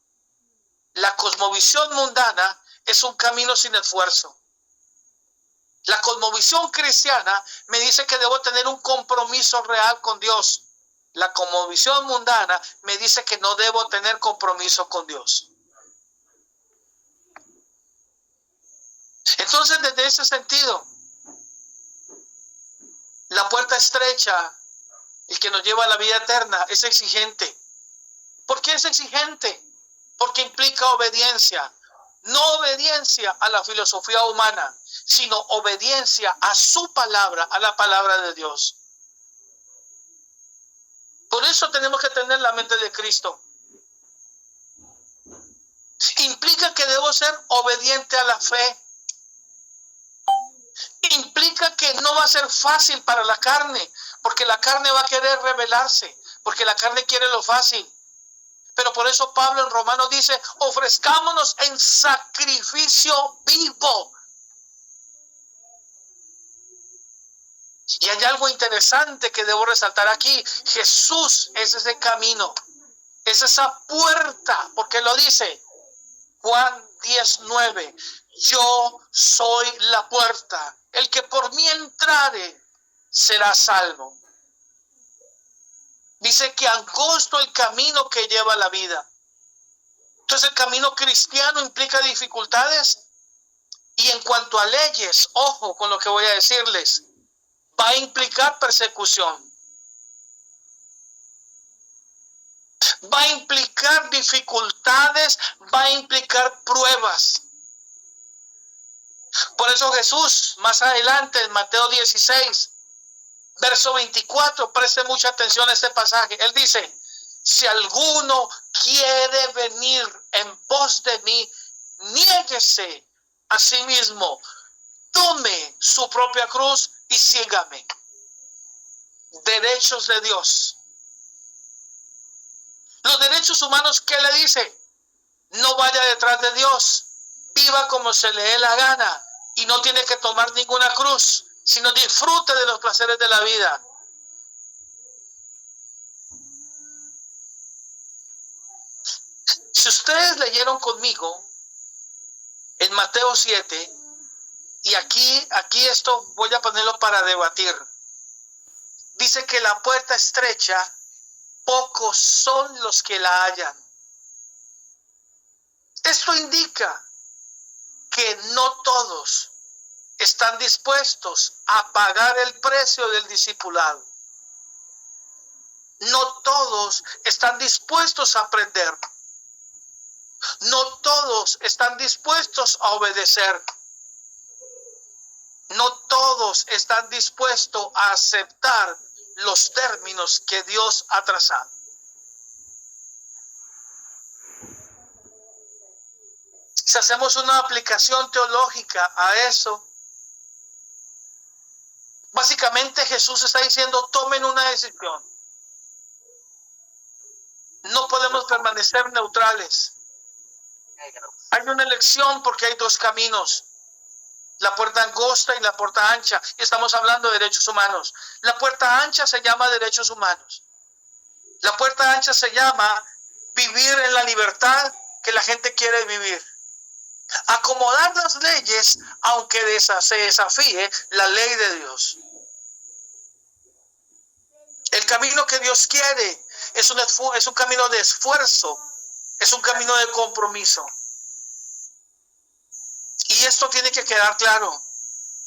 La cosmovisión mundana es un camino sin esfuerzo. La cosmovisión cristiana me dice que debo tener un compromiso real con Dios. La cosmovisión mundana me dice que no debo tener compromiso con Dios. Entonces, desde ese sentido, la puerta estrecha, el que nos lleva a la vida eterna, es exigente. ¿Por qué es exigente? Porque implica obediencia. No obediencia a la filosofía humana, sino obediencia a su palabra, a la palabra de Dios. Por eso tenemos que tener la mente de Cristo. Implica que debo ser obediente a la fe. Implica que no va a ser fácil para la carne, porque la carne va a querer rebelarse, porque la carne quiere lo fácil. Pero por eso Pablo en Romanos dice, ofrezcámonos en sacrificio vivo. Y hay algo interesante que debo resaltar aquí. Jesús es ese camino, es esa puerta, porque lo dice Juan 10:9. Yo soy la puerta. El que por mí entrare será salvo. Dice que angosto el camino que lleva a la vida. Entonces el camino cristiano implica dificultades. Y en cuanto a leyes, ojo con lo que voy a decirles, va a implicar persecución. Va a implicar dificultades, va a implicar pruebas. Por eso Jesús, más adelante en Mateo 16, verso 24, preste mucha atención a este pasaje. Él dice, si alguno quiere venir en pos de mí, niéguese a sí mismo, tome su propia cruz y sígame. Derechos de Dios. Los derechos humanos, ¿qué le dice? No vaya detrás de Dios, viva como se le dé la gana y no tiene que tomar ninguna cruz, sino disfrute de los placeres de la vida. Si ustedes leyeron conmigo en Mateo 7, y aquí esto voy a ponerlo para debatir. Dice que la puerta estrecha, pocos son los que la hallan. Esto indica que no todos están dispuestos a pagar el precio del discipulado. No todos están dispuestos a aprender. No todos están dispuestos a obedecer. No todos están dispuestos a aceptar los términos que Dios ha trazado. Si hacemos una aplicación teológica a eso, básicamente Jesús está diciendo, tomen una decisión. No podemos permanecer neutrales. Hay una elección porque hay dos caminos. La puerta angosta y la puerta ancha. Y estamos hablando de derechos humanos. La puerta ancha se llama derechos humanos. La puerta ancha se llama vivir en la libertad que la gente quiere vivir. Acomodar las leyes aunque se desafíe la ley de Dios. El camino que Dios quiere es un camino de esfuerzo, es un camino de compromiso. Y esto tiene que quedar claro.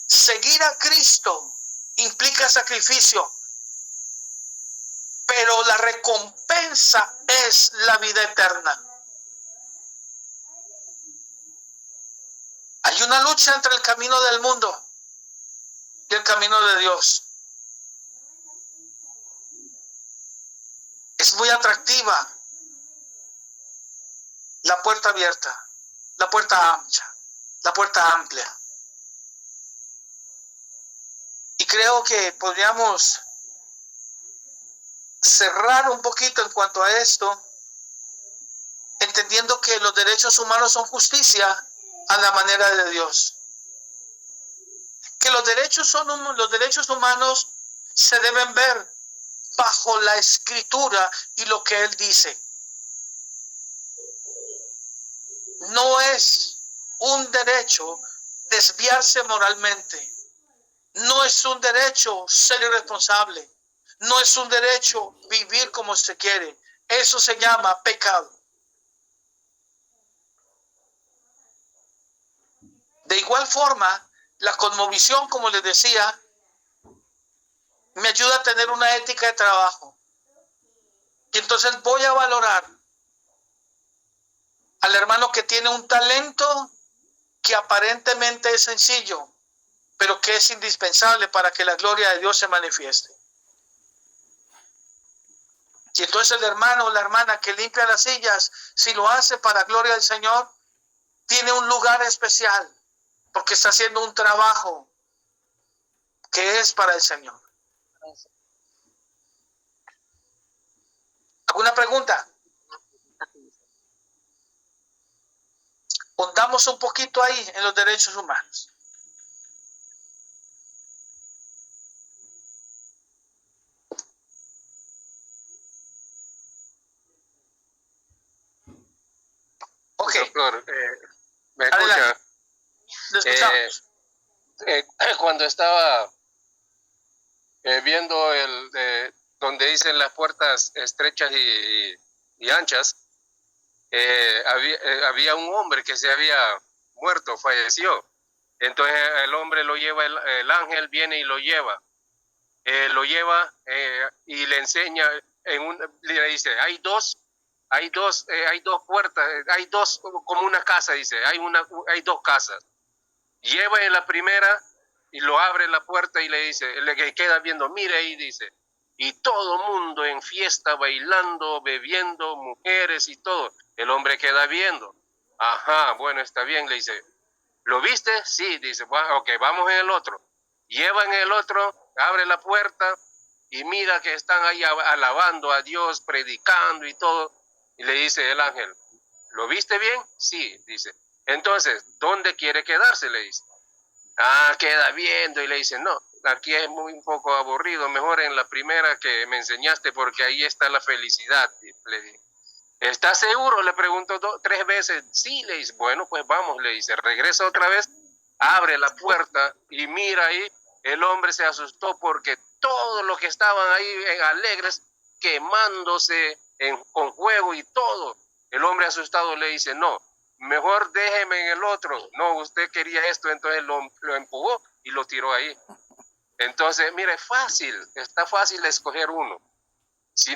Seguir a Cristo implica sacrificio. pero la recompensa es la vida eterna. Hay una lucha entre el camino del mundo y el camino de Dios. Es muy atractiva la puerta abierta, la puerta ancha, la puerta amplia. Y creo que podríamos cerrar un poquito en cuanto a esto, entendiendo que los derechos humanos son justicia a la manera de Dios. Que los derechos humanos se deben ver bajo la escritura y lo que Él dice. No es un derecho desviarse moralmente. No es un derecho ser irresponsable. No es un derecho vivir como se quiere. Eso se llama pecado. De igual forma, la cosmovisión, como les decía, me ayuda a tener una ética de trabajo. Y entonces voy a valorar al hermano que tiene un talento que aparentemente es sencillo, pero que es indispensable para que la gloria de Dios se manifieste. Y entonces el hermano o la hermana que limpia las sillas, si lo hace para gloria del Señor, tiene un lugar especial, porque está haciendo un trabajo que es para el Señor. ¿Alguna pregunta? Pondamos un poquito ahí en los derechos humanos. Ok. Doctor, ¿me Adelante. escucha? Cuando estaba viendo donde dicen las puertas estrechas y anchas, había un hombre que se había muerto, falleció. Entonces el hombre lo lleva, el ángel viene y lo lleva y le enseña, le dice, hay dos puertas, hay dos, como una casa, dice, hay dos casas. Lleva en la primera y lo abre la puerta y le dice, le queda viendo, mire ahí, dice, y todo mundo en fiesta, bailando, bebiendo, mujeres y todo. El hombre queda viendo. Ajá, bueno, está bien, le dice, ¿lo viste? Sí, dice, bueno, ok, vamos en el otro. Lleva en el otro, abre la puerta y mira que están ahí alabando a Dios, predicando y todo. Y le dice el ángel, ¿lo viste bien? Sí, dice. Entonces, ¿dónde quiere quedarse? Le dice. Ah, queda viendo y le dice, no, aquí es un poco aburrido, mejor en la primera que me enseñaste porque ahí está la felicidad. Le dice, ¿estás seguro? Le preguntó 3 veces. Sí, le dice, bueno, pues vamos, le dice, regresa otra vez, abre la puerta y mira ahí, el hombre se asustó porque todos los que estaban ahí alegres, quemándose con fuego y todo. El hombre asustado le dice, no, mejor déjeme en el otro. No, usted quería esto, entonces lo empujó y lo tiró ahí. Entonces, mire, es fácil, está fácil escoger uno. Si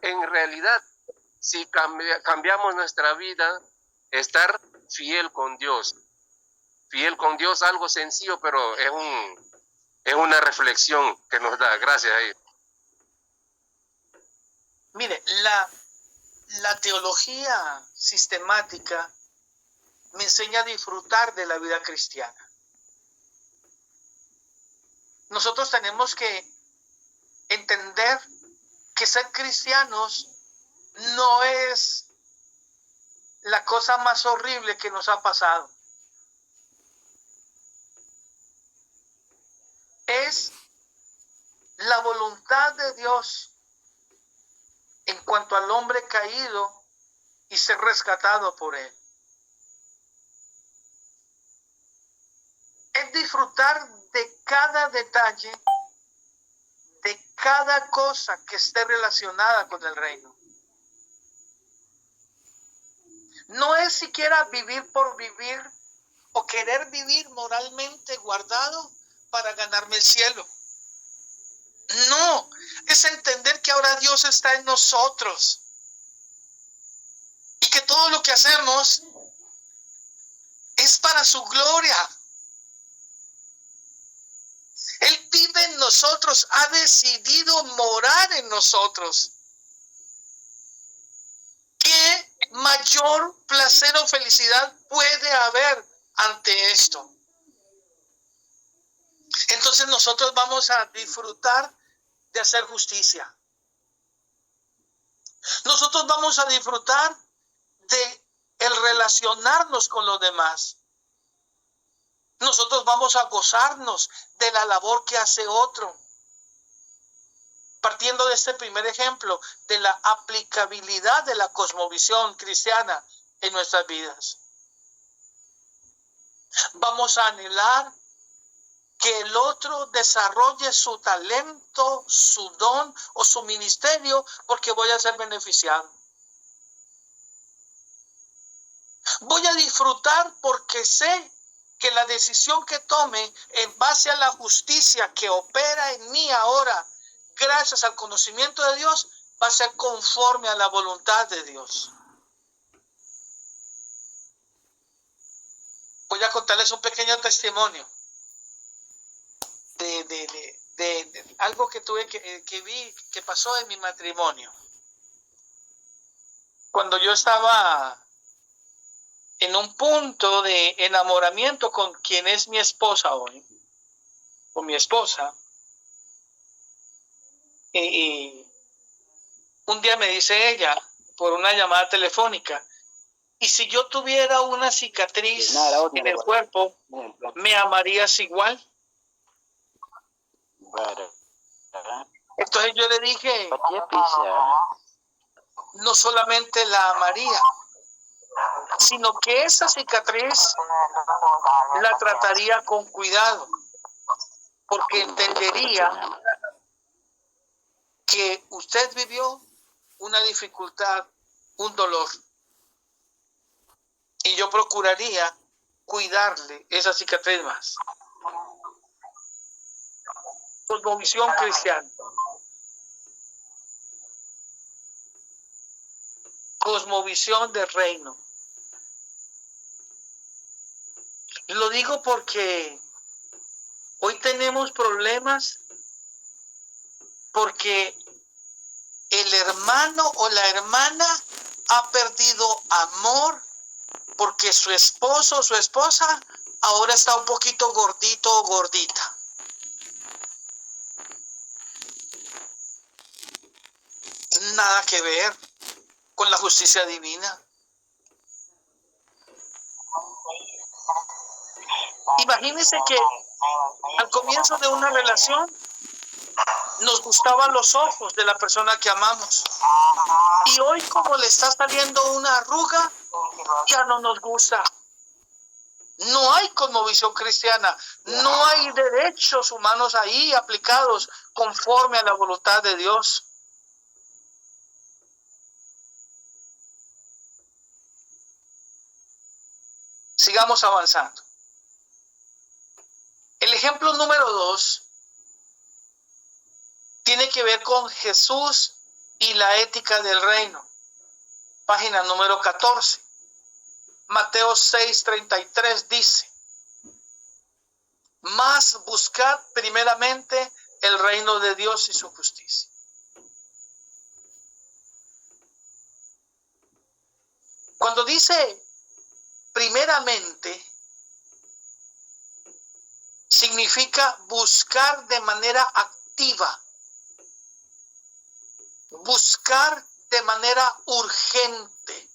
en realidad, si cambiamos nuestra vida, estar fiel con Dios. Fiel con Dios, algo sencillo, pero es una reflexión que nos da. Gracias. Mire, la teología sistemática me enseña a disfrutar de la vida cristiana. Nosotros tenemos que entender que ser cristianos no es la cosa más horrible que nos ha pasado. Es la voluntad de Dios en cuanto al hombre caído y ser rescatado por él. Es disfrutar de cada detalle, de cada cosa que esté relacionada con el reino. No es siquiera vivir por vivir o querer vivir moralmente guardado para ganarme el cielo. No, es entender que ahora Dios está en nosotros y que todo lo que hacemos es para su gloria. Él vive en nosotros, ha decidido morar en nosotros. ¿Qué mayor placer o felicidad puede haber ante esto? Entonces nosotros vamos a disfrutar de hacer justicia. Nosotros vamos a disfrutar de el relacionarnos con los demás. Nosotros vamos a gozarnos de la labor que hace otro. Partiendo de este primer ejemplo, de la aplicabilidad de la cosmovisión cristiana en nuestras vidas. Vamos a anhelar que el otro desarrolle su talento, su don o su ministerio, porque voy a ser beneficiado. Voy a disfrutar porque sé que la decisión que tome en base a la justicia que opera en mí ahora, gracias al conocimiento de Dios, va a ser conforme a la voluntad de Dios. Voy a contarles un pequeño testimonio de algo que tuve que vi que pasó en mi matrimonio. Cuando yo estaba en un punto de enamoramiento con quien es mi esposa hoy, con mi esposa, y un día me dice ella, por una llamada telefónica, y si yo tuviera una cicatriz en el cuerpo, ¿me amarías igual? Entonces yo le dije, no solamente la amaría, sino que esa cicatriz la trataría con cuidado, porque entendería que usted vivió una dificultad, un dolor, y yo procuraría cuidarle esa cicatriz más. Cosmovisión cristiana. Cosmovisión del reino. Lo digo porque hoy tenemos problemas porque el hermano o la hermana ha perdido amor porque su esposo o su esposa ahora está un poquito gordito o gordita. Nada que ver con la justicia divina. Imagínense que al comienzo de una relación nos gustaban los ojos de la persona que amamos. Y hoy, como le está saliendo una arruga, ya no nos gusta. No hay cosmovisión cristiana. No hay derechos humanos ahí aplicados conforme a la voluntad de Dios. Sigamos avanzando. El ejemplo número 2 tiene que ver con Jesús y la ética del reino. Página número 14. Mateo 6:33 dice: mas buscad primeramente el reino de Dios y su justicia. Cuando dice primeramente, significa buscar de manera activa, buscar de manera urgente.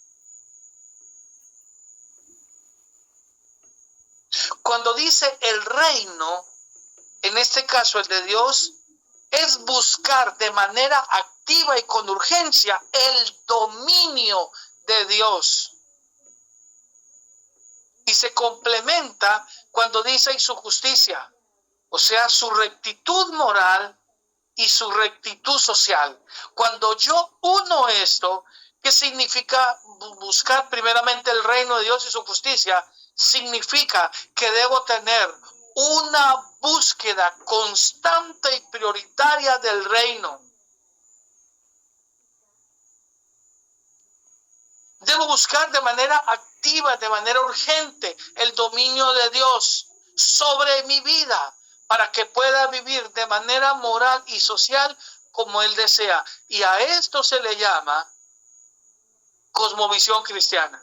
Cuando dice el reino, en este caso el de Dios, es buscar de manera activa y con urgencia el dominio de Dios. Y se complementa cuando dice y su justicia, o sea, su rectitud moral y su rectitud social. Cuando yo uno esto, ¿qué significa buscar primeramente el reino de Dios y su justicia? Significa que debo tener una búsqueda constante y prioritaria del reino. Debo buscar de manera activa, de manera urgente, el dominio de Dios sobre mi vida para que pueda vivir de manera moral y social como Él desea. Y a esto se le llama cosmovisión cristiana.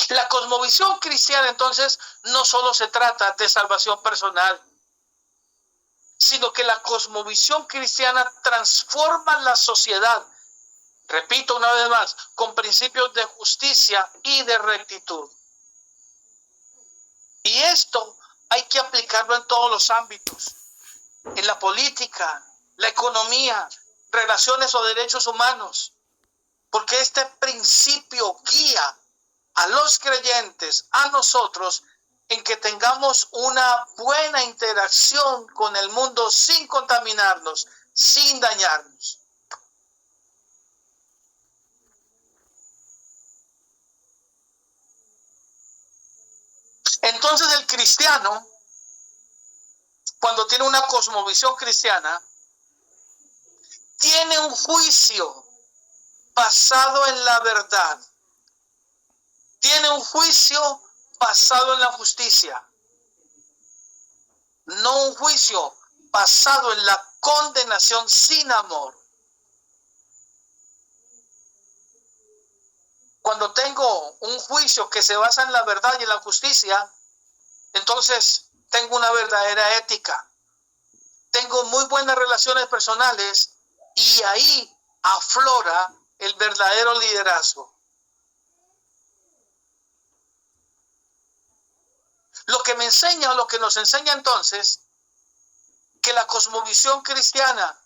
La cosmovisión cristiana, entonces, no solo se trata de salvación personal, sino que la cosmovisión cristiana transforma la sociedad, repito una vez más, con principios de justicia y de rectitud. Y esto hay que aplicarlo en todos los ámbitos, en la política, la economía, relaciones o derechos humanos, porque este principio guía a los creyentes, a nosotros, en que tengamos una buena interacción con el mundo sin contaminarnos, sin dañarnos. Entonces el cristiano, cuando tiene una cosmovisión cristiana, tiene un juicio basado en la verdad. Tiene un juicio basado en la justicia. No un juicio basado en la condenación sin amor. Cuando tengo un juicio que se basa en la verdad y en la justicia, entonces tengo una verdadera ética. Tengo muy buenas relaciones personales y ahí aflora el verdadero liderazgo. Lo que me enseña o lo que nos enseña entonces que la cosmovisión cristiana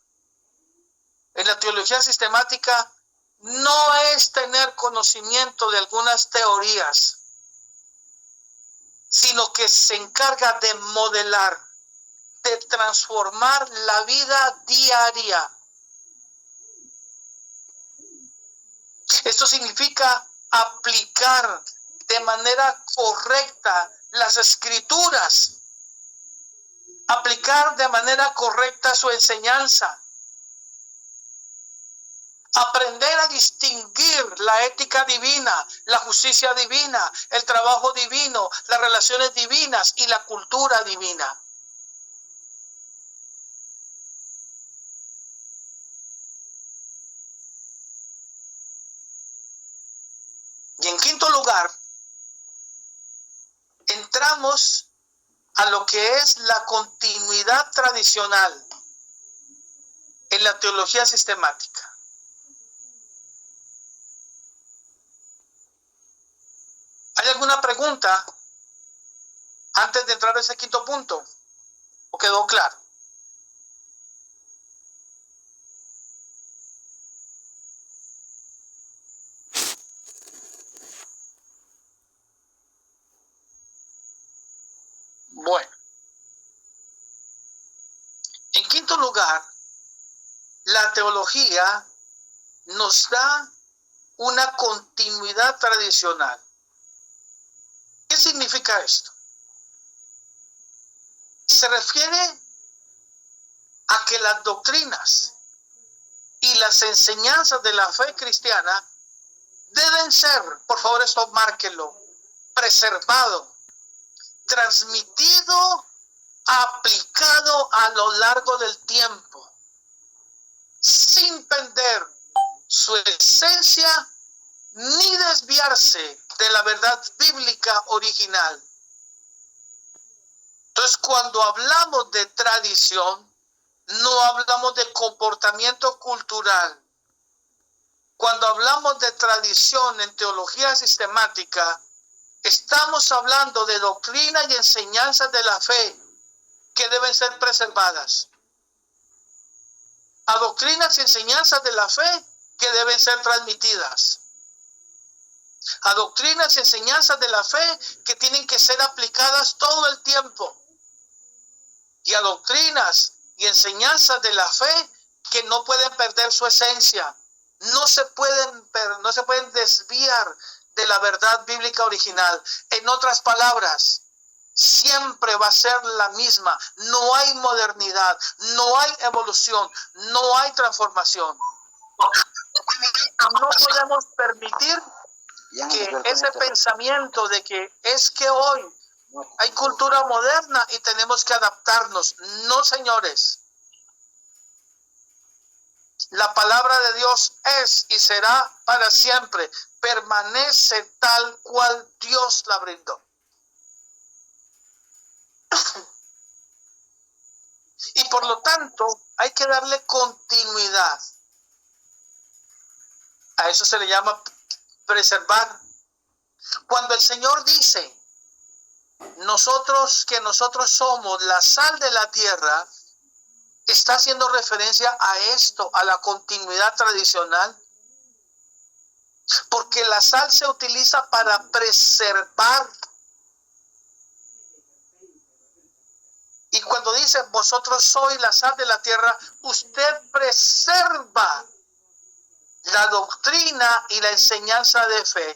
en la teología sistemática no es tener conocimiento de algunas teorías, sino que se encarga de modelar, de transformar la vida diaria. Esto significa aplicar de manera correcta las escrituras, aplicar de manera correcta su enseñanza, aprender a distinguir la ética divina, la justicia divina, el trabajo divino, las relaciones divinas y la cultura divina. Y en quinto lugar, entramos a lo que es la continuidad tradicional en la teología sistemática. ¿Hay alguna pregunta antes de entrar a ese quinto punto? ¿O quedó claro? Bueno, en quinto lugar, la teología nos da una continuidad tradicional. ¿Qué significa esto? Se refiere a que las doctrinas y las enseñanzas de la fe cristiana deben ser, por favor esto márquenlo, preservado, transmitido, aplicado a lo largo del tiempo, sin perder su esencia ni desviarse de la verdad bíblica original. Entonces, cuando hablamos de tradición, no hablamos de comportamiento cultural. Cuando hablamos de tradición en teología sistemática, estamos hablando de doctrina y enseñanzas de la fe que deben ser preservadas. A doctrinas y enseñanzas de la fe que deben ser transmitidas. A doctrinas y enseñanzas de la fe que tienen que ser aplicadas todo el tiempo. Y a doctrinas y enseñanzas de la fe que no pueden perder su esencia. No se pueden desviar de la verdad bíblica original. En otras palabras, siempre va a ser la misma. No hay modernidad, no hay evolución, no hay transformación. No podemos permitir que ese pensamiento de que es que hoy hay cultura moderna y tenemos que adaptarnos. No, señores. La palabra de Dios es y será para siempre. Permanece tal cual Dios la brindó. Y por lo tanto, hay que darle continuidad. A eso se le llama preservar. Cuando el Señor dice, nosotros somos la sal de la tierra, está haciendo referencia a esto, a la continuidad tradicional. Porque la sal se utiliza para preservar. Y cuando dice, vosotros sois la sal de la tierra, usted preserva la doctrina y la enseñanza de fe.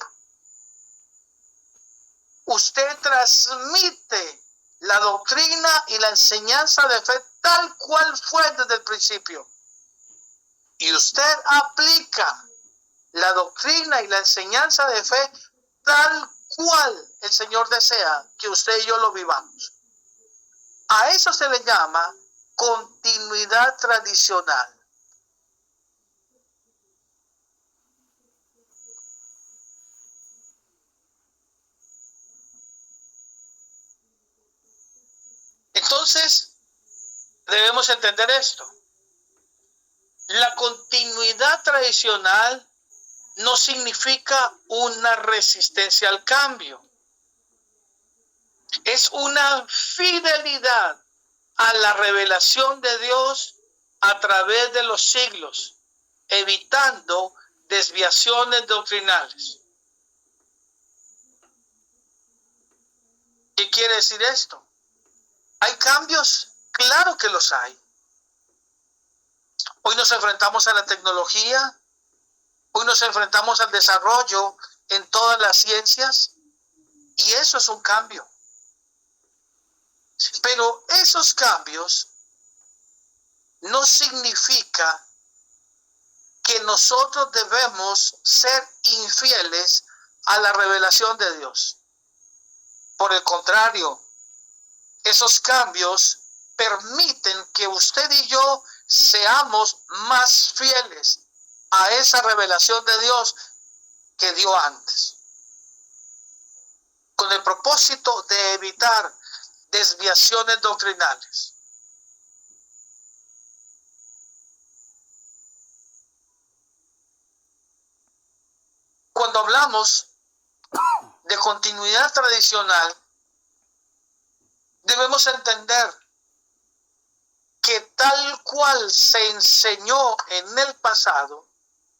Usted transmite la doctrina y la enseñanza de fe tal cual fue desde el principio. Y usted aplica la doctrina y la enseñanza de fe tal cual el Señor desea que usted y yo lo vivamos. A eso se le llama continuidad tradicional. Entonces, debemos entender esto. La continuidad tradicional no significa una resistencia al cambio. Es una fidelidad a la revelación de Dios a través de los siglos, evitando desviaciones doctrinales. ¿Qué quiere decir esto? ¿Hay cambios? Claro que los hay. Hoy nos enfrentamos a la tecnología, hoy nos enfrentamos al desarrollo en todas las ciencias, y eso es un cambio. Pero esos cambios no significa que nosotros debemos ser infieles a la revelación de Dios. Por el contrario, esos cambios permiten que usted y yo seamos más fieles a esa revelación de Dios que dio antes, con el propósito de evitar desviaciones doctrinales. Cuando hablamos de continuidad tradicional, debemos entender que tal cual se enseñó en el pasado,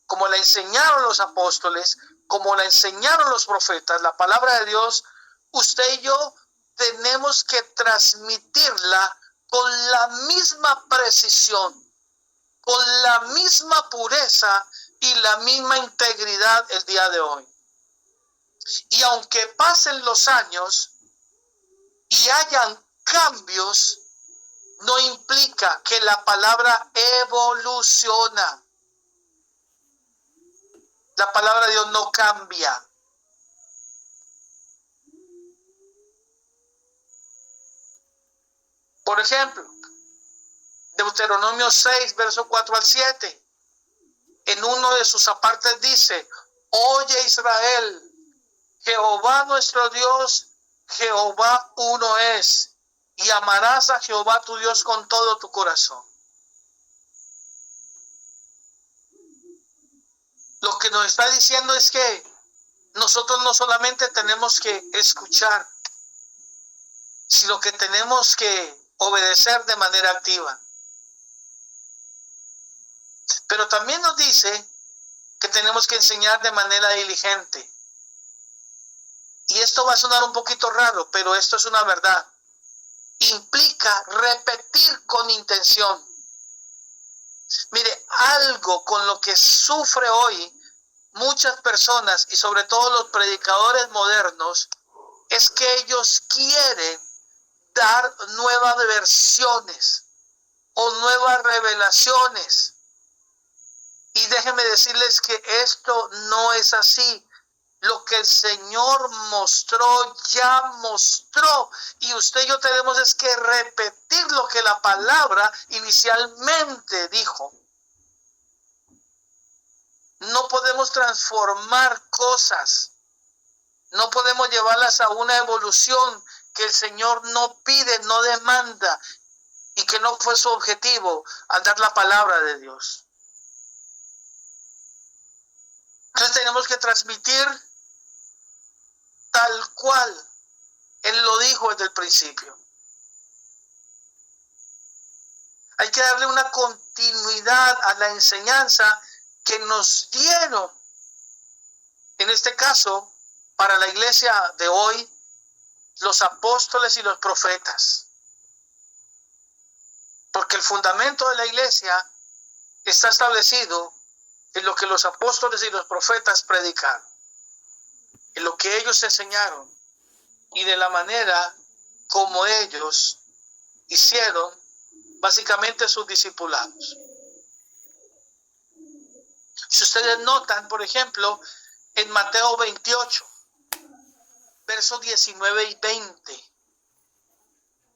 como la enseñaron los apóstoles, como la enseñaron los profetas, la palabra de Dios, usted y yo tenemos que transmitirla con la misma precisión, con la misma pureza y la misma integridad el día de hoy. Y aunque pasen los años y hayan cambios, no implica que la palabra evoluciona. La palabra de Dios no cambia. Por ejemplo, Deuteronomio 6, verso 4 al 7. En uno de sus apartes dice, oye Israel, Jehová nuestro Dios, Jehová uno es, y amarás a Jehová tu Dios con todo tu corazón. Lo que nos está diciendo es que nosotros no solamente tenemos que escuchar, sino que tenemos que obedecer de manera activa. Pero también nos dice que tenemos que enseñar de manera diligente. Y esto va a sonar un poquito raro, pero esto es una verdad. Implica repetir con intención. Mire, algo con lo que sufre hoy muchas personas y sobre todo los predicadores modernos es que ellos quieren dar nuevas versiones o nuevas revelaciones. Y déjenme decirles que esto no es así. Lo que el Señor mostró, ya mostró. Y usted y yo tenemos es que repetir lo que la palabra inicialmente dijo. No podemos transformar cosas. No podemos llevarlas a una evolución que el Señor no pide, no demanda. Y que no fue su objetivo al dar la palabra de Dios. Entonces tenemos que transmitir tal cual Él lo dijo desde el principio. Hay que darle una continuidad a la enseñanza que nos dieron, en este caso, para la iglesia de hoy, los apóstoles y los profetas. Porque el fundamento de la iglesia está establecido en lo que los apóstoles y los profetas predicaron, en lo que ellos enseñaron y de la manera como ellos hicieron básicamente sus discipulados. Si ustedes notan, por ejemplo, en Mateo 28, versos 19 y 20,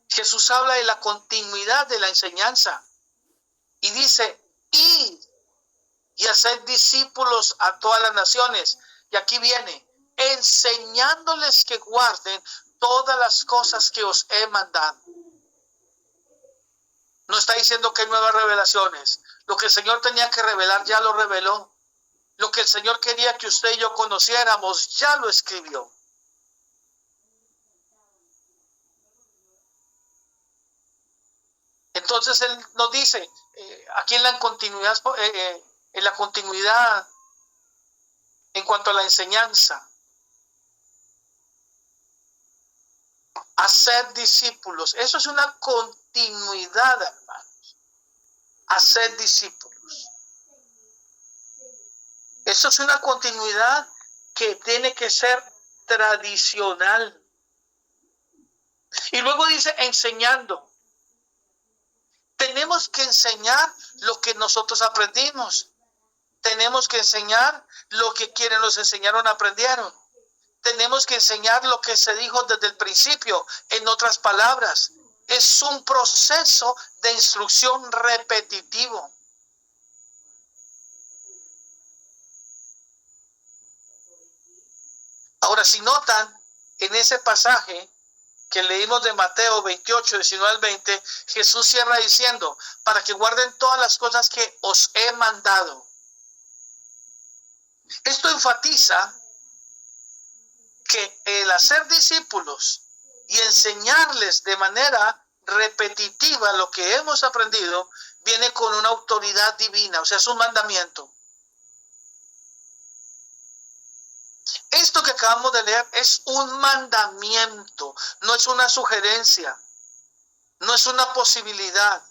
Jesús habla de la continuidad de la enseñanza y dice, id y hacer discípulos a todas las naciones. Y aquí viene, enseñándoles que guarden todas las cosas que os he mandado. No está diciendo que hay nuevas revelaciones. Lo que el Señor tenía que revelar ya lo reveló. Lo que el Señor quería que usted y yo conociéramos ya lo escribió. Entonces Él nos dice, aquí en la continuidad, en cuanto a la enseñanza, hacer discípulos. Eso es una continuidad, hermanos. Hacer discípulos. Eso es una continuidad que tiene que ser tradicional. Y luego dice enseñando. Tenemos que enseñar lo que nosotros aprendimos. Tenemos que enseñar lo que quienes nos enseñaron aprendieron. Tenemos que enseñar lo que se dijo desde el principio. En otras palabras, es un proceso de instrucción repetitivo. Ahora, si notan, en ese pasaje que leímos de Mateo 28, 19 al 20, Jesús cierra diciendo, para que guarden todas las cosas que os he mandado. Esto enfatiza que el hacer discípulos y enseñarles de manera repetitiva lo que hemos aprendido viene con una autoridad divina, o sea, es un mandamiento. Esto que acabamos de leer es un mandamiento, no es una sugerencia, no es una posibilidad,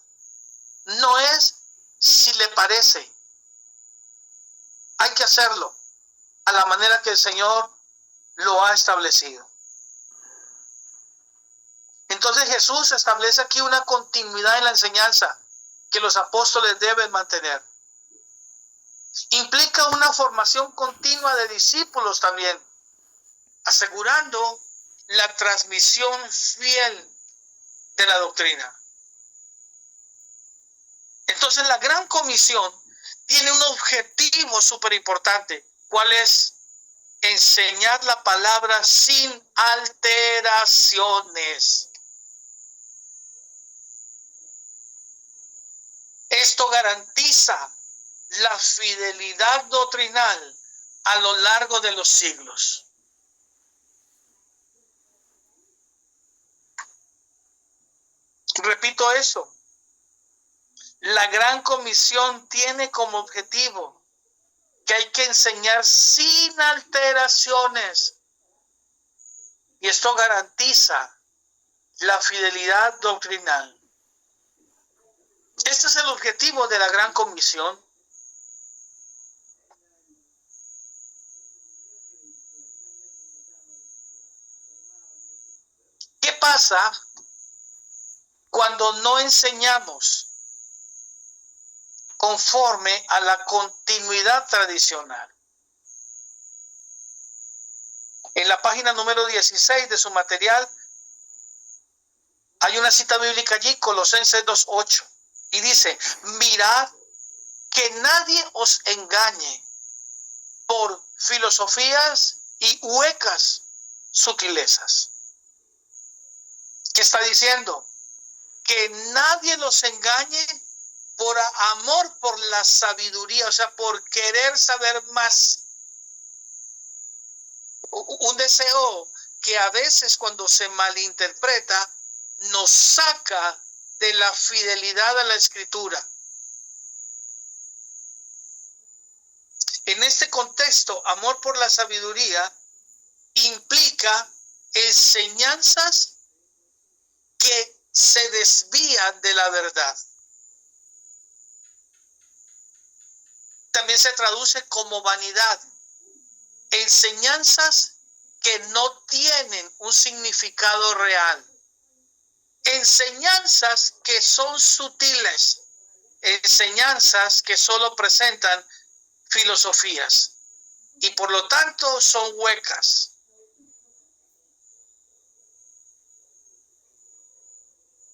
no es si le parece. Hay que hacerlo a la manera que el Señor lo ha establecido. Entonces Jesús establece aquí una continuidad en la enseñanza que los apóstoles deben mantener. Implica una formación continua de discípulos también, asegurando la transmisión fiel de la doctrina. Entonces la gran comisión tiene un objetivo súper importante. ¿Cuál es? Enseñar la palabra sin alteraciones. Esto garantiza la fidelidad doctrinal a lo largo de los siglos. Repito eso. La gran comisión tiene como objetivo que hay que enseñar sin alteraciones. Y esto garantiza la fidelidad doctrinal. Este es el objetivo de la gran comisión. ¿Qué pasa cuando no enseñamos conforme a la continuidad tradicional. En la página número 16 de su material hay una cita bíblica allí, Colosenses 2:8, y dice: mirad que nadie os engañe por filosofías y huecas sutilezas. ¿Qué está diciendo? Que nadie los engañe por amor por la sabiduría, o sea, por querer saber más. Un deseo que a veces, cuando se malinterpreta, nos saca de la fidelidad a la Escritura. En este contexto, amor por la sabiduría implica enseñanzas que se desvían de la verdad. También se traduce como vanidad. Enseñanzas que no tienen un significado real. Enseñanzas que son sutiles. Enseñanzas que solo presentan filosofías y por lo tanto son huecas.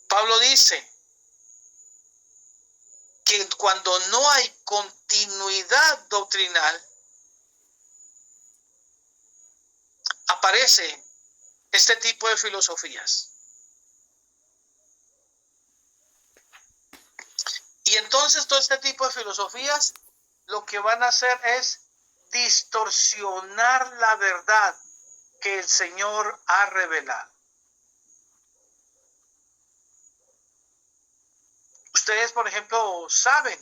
Pablo dice que cuando no hay continuidad doctrinal, aparece este tipo de filosofías. Y entonces todo este tipo de filosofías lo que van a hacer es distorsionar la verdad que el Señor ha revelado. Ustedes, por ejemplo, saben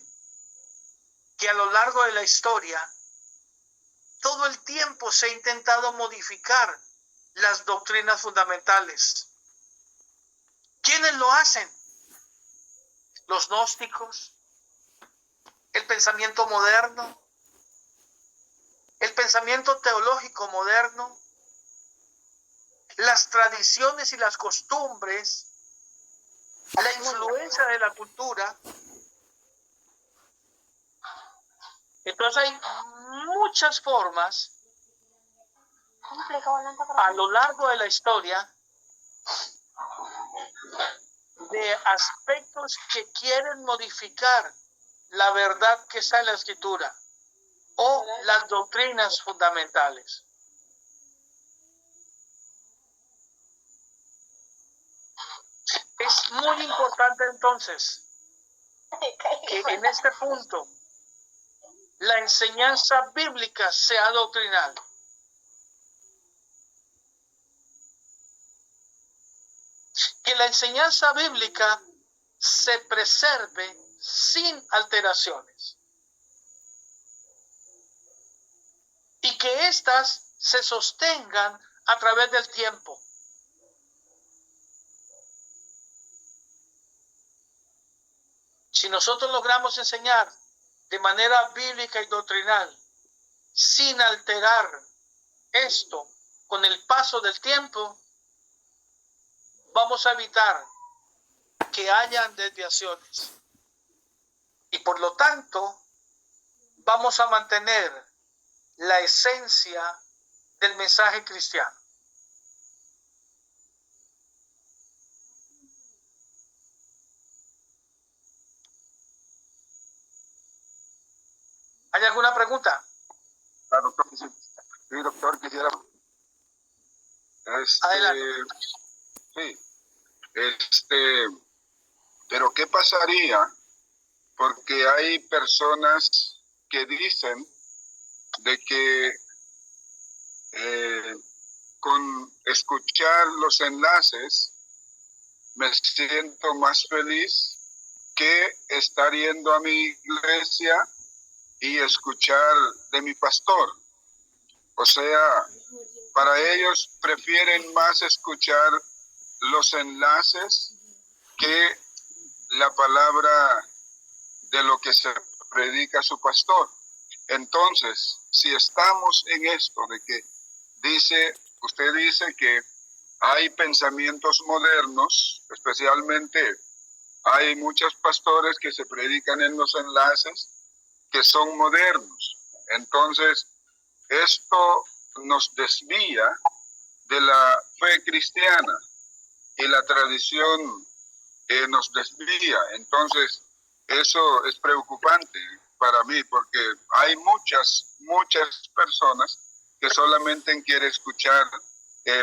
que a lo largo de la historia, todo el tiempo se ha intentado modificar las doctrinas fundamentales. ¿Quiénes lo hacen? Los gnósticos, el pensamiento moderno, el pensamiento teológico moderno, las tradiciones y las costumbres, la influencia de la cultura. Entonces hay muchas formas a lo largo de la historia de aspectos que quieren modificar la verdad que está en la Escritura o las doctrinas fundamentales. Es muy importante entonces que en este punto la enseñanza bíblica sea doctrinal. Que la enseñanza bíblica se preserve sin alteraciones. Y que éstas se sostengan a través del tiempo. Si nosotros logramos enseñar de manera bíblica y doctrinal, sin alterar esto con el paso del tiempo, vamos a evitar que hayan desviaciones. Y por lo tanto, vamos a mantener la esencia del mensaje cristiano. ¿Hay alguna pregunta? Doctor, sí, doctor, quisiera... Adelante. Sí, pero ¿qué pasaría? Porque hay personas que dicen de que con escuchar los enlaces me siento más feliz que estar yendo a mi iglesia y escuchar de mi pastor. O sea, para ellos prefieren más escuchar los enlaces que la palabra de lo que se predica su pastor. Entonces, si estamos en esto de que usted dice que hay pensamientos modernos, especialmente hay muchos pastores que se predican en los enlaces que son modernos. Entonces, esto nos desvía de la fe cristiana y la tradición nos desvía. Entonces, eso es preocupante para mí porque hay muchas personas que solamente quieren escuchar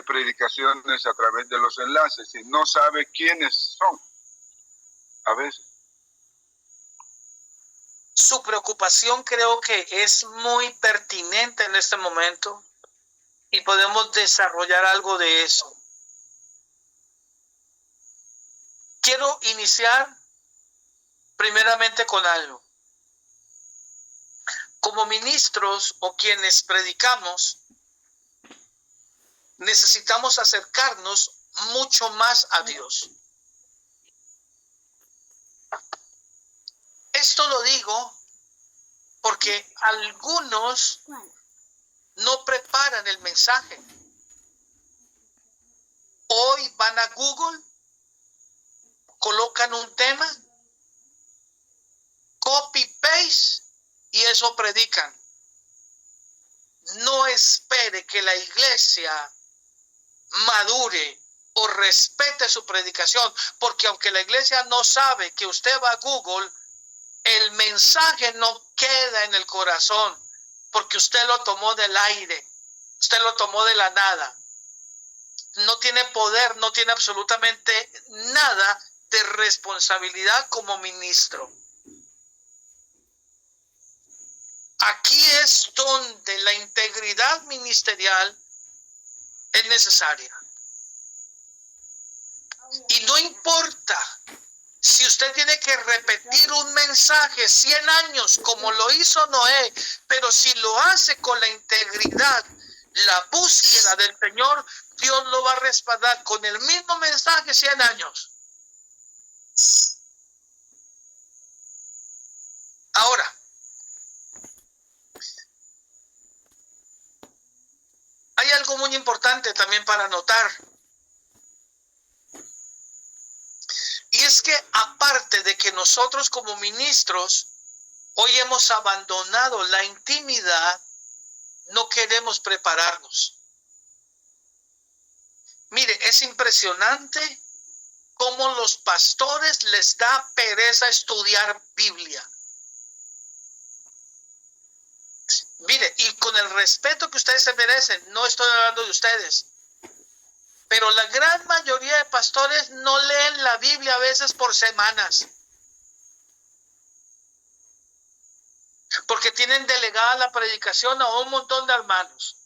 predicaciones a través de los enlaces y no sabe quiénes son a veces. Su preocupación creo que es muy pertinente en este momento y podemos desarrollar algo de eso. Quiero iniciar primeramente con algo. Como ministros o quienes predicamos, necesitamos acercarnos mucho más a Dios. Esto lo digo porque algunos no preparan el mensaje. Hoy van a Google, colocan un tema, copy-paste y eso predican. No espere que la iglesia madure o respete su predicación, porque aunque la iglesia no sabe que usted va a Google, el mensaje no queda en el corazón, porque usted lo tomó del aire, usted lo tomó de la nada. No tiene poder, no tiene absolutamente nada de responsabilidad como ministro. Aquí es donde la integridad ministerial es necesaria. Y no importa si usted tiene que repetir un mensaje 100 años como lo hizo Noé, pero si lo hace con la integridad, la búsqueda del Señor, Dios lo va a respaldar con el mismo mensaje 100 años. Ahora, hay algo muy importante también para notar. Y es que aparte de que nosotros como ministros hoy hemos abandonado la intimidad, no queremos prepararnos. Mire, es impresionante cómo los pastores les da pereza estudiar Biblia. Mire, y con el respeto que ustedes se merecen, no estoy hablando de ustedes, pero la gran mayoría de pastores no leen la Biblia a veces por semanas, porque tienen delegada la predicación a un montón de hermanos.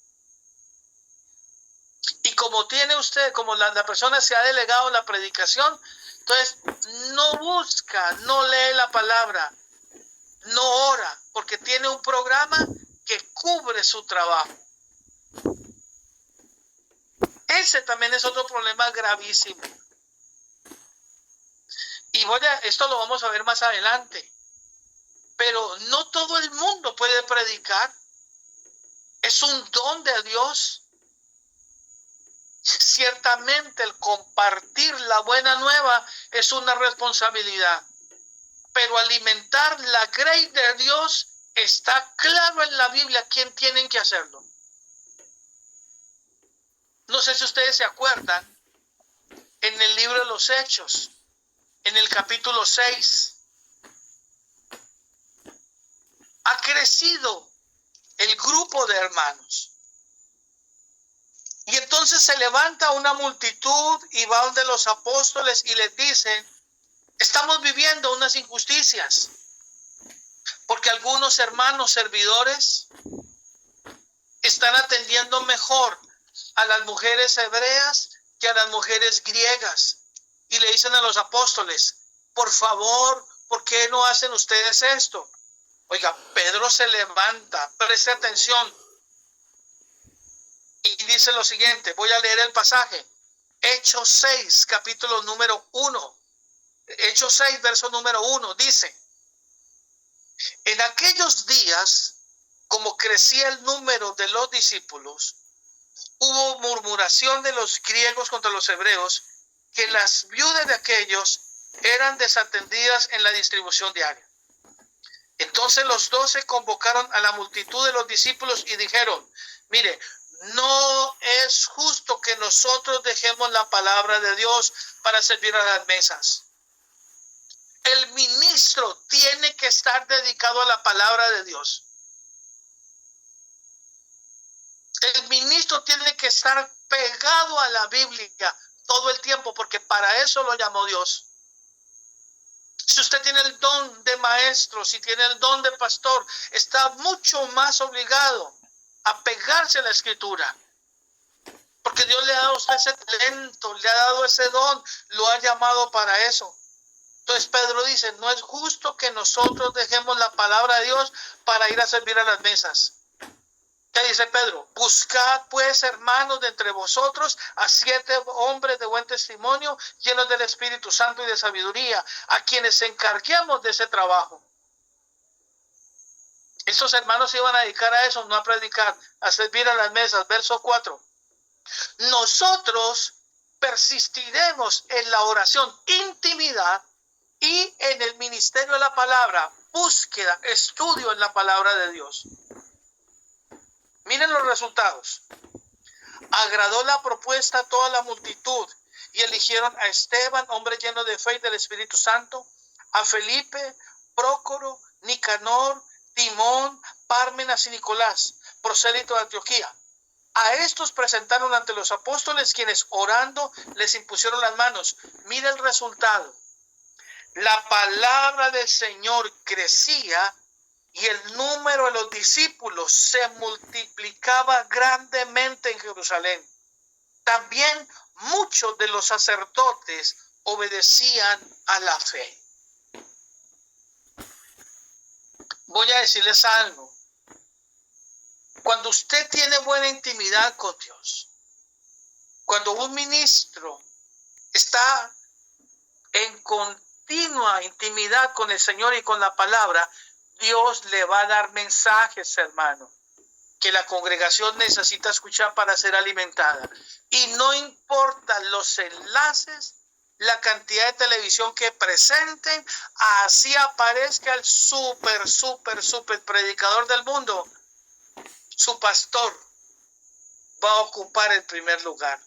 Y como tiene usted, como la persona se ha delegado la predicación, entonces no busca, no lee la palabra, no ora, porque tiene un programa que cubre su trabajo. Ese también es otro problema gravísimo. Y esto lo vamos a ver más adelante. Pero no todo el mundo puede predicar. Es un don de Dios. Ciertamente el compartir la buena nueva es una responsabilidad. Pero alimentar la grey de Dios está claro en la Biblia quién tienen que hacerlo. No sé si ustedes se acuerdan, en el libro de los Hechos, en el capítulo 6, ha crecido el grupo de hermanos. Y entonces se levanta una multitud y va donde los apóstoles y les dicen, estamos viviendo unas injusticias, porque algunos hermanos servidores están atendiendo mejor a las mujeres hebreas que a las mujeres griegas. Y le dicen a los apóstoles, por favor, ¿por qué no hacen ustedes esto? Oiga, Pedro se levanta, preste atención, y dice lo siguiente, voy a leer el pasaje. Hechos 6, capítulo número 1. Hechos 6, verso número 1, dice, en aquellos días, como crecía el número de los discípulos, hubo murmuración de los griegos contra los hebreos, que las viudas de aquellos eran desatendidas en la distribución diaria. Entonces los 12 convocaron a la multitud de los discípulos y dijeron: mire, no es justo que nosotros dejemos la palabra de Dios para servir a las mesas. El ministro tiene que estar dedicado a la palabra de Dios. El ministro tiene que estar pegado a la Biblia todo el tiempo, porque para eso lo llamó Dios. Si usted tiene el don de maestro, si tiene el don de pastor, está mucho más obligado a pegarse a la escritura. Porque Dios le ha dado a usted ese talento, le ha dado ese don, lo ha llamado para eso. Entonces Pedro dice: no es justo que nosotros dejemos la palabra de Dios para ir a servir a las mesas. ¿Qué dice Pedro? Buscad pues, hermanos, de entre vosotros a 7 hombres de buen testimonio, llenos del Espíritu Santo y de sabiduría, a quienes encarguemos de ese trabajo. Estos hermanos se iban a dedicar a eso, no a predicar, a servir a las mesas. Verso 4. Nosotros persistiremos en la oración, intimidad, y en el ministerio de la palabra, búsqueda, estudio en la palabra de Dios. Miren los resultados. Agradó la propuesta a toda la multitud y eligieron a Esteban, hombre lleno de fe y del Espíritu Santo, a Felipe, Prócoro, Nicanor, Timón, Pármenas y Nicolás, prosélito de Antioquía. A estos presentaron ante los apóstoles, quienes orando les impusieron las manos. Mira el resultado. La palabra del Señor crecía y el número de los discípulos se multiplicaba grandemente en Jerusalén. También muchos de los sacerdotes obedecían a la fe. Voy a decirles algo. Cuando usted tiene buena intimidad con Dios, cuando un ministro está en continua intimidad con el Señor y con la palabra, Dios le va a dar mensajes, hermano, que la congregación necesita escuchar para ser alimentada. Y no importa los enlaces, la cantidad de televisión que presenten, así aparezca el super predicador del mundo, su pastor va a ocupar el primer lugar.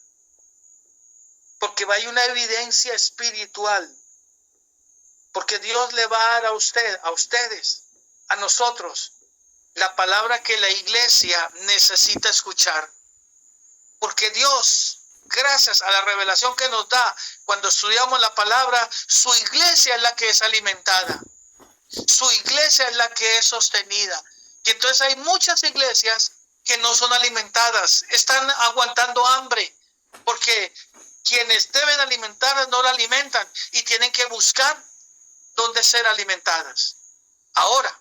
Porque va a haber una evidencia espiritual. Porque Dios le va a dar a usted, a ustedes, a nosotros, la palabra que la iglesia necesita escuchar. Porque Dios, gracias a la revelación que nos da cuando estudiamos la palabra, su iglesia es la que es alimentada. Su iglesia es la que es sostenida. Y entonces hay muchas iglesias que no son alimentadas, están aguantando hambre, porque quienes deben alimentarlas no la alimentan y tienen que buscar dónde ser alimentadas. Ahora,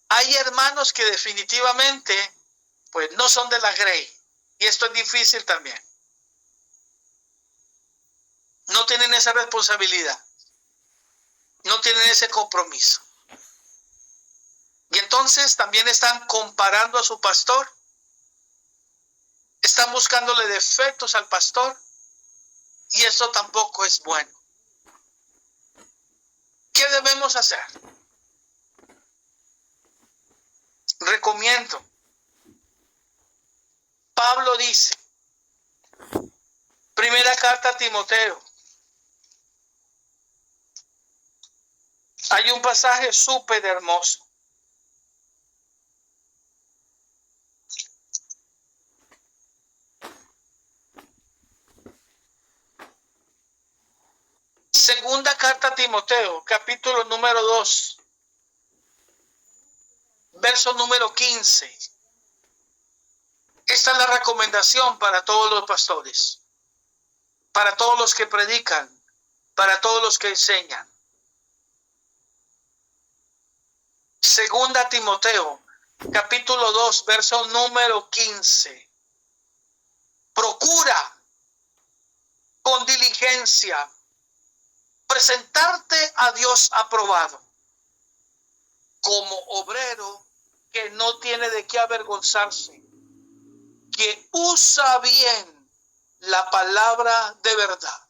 hay hermanos que definitivamente pues no son de la grey, y esto es difícil también. No tienen esa responsabilidad, no tienen ese compromiso. Y entonces también están comparando a su pastor, están buscándole defectos al pastor, y eso tampoco es bueno. ¿Qué debemos hacer? Recomiendo. Pablo dice, primera carta a Timoteo, hay un pasaje súper hermoso. Segunda carta a Timoteo, capítulo número 2, verso número 15. Esta es la recomendación para todos los pastores, para todos los que predican, para todos los que enseñan. Segunda Timoteo, capítulo 2, verso número 15. Procura con diligencia presentarte a Dios aprobado, como obrero que no tiene de qué avergonzarse, que usa bien la palabra de verdad.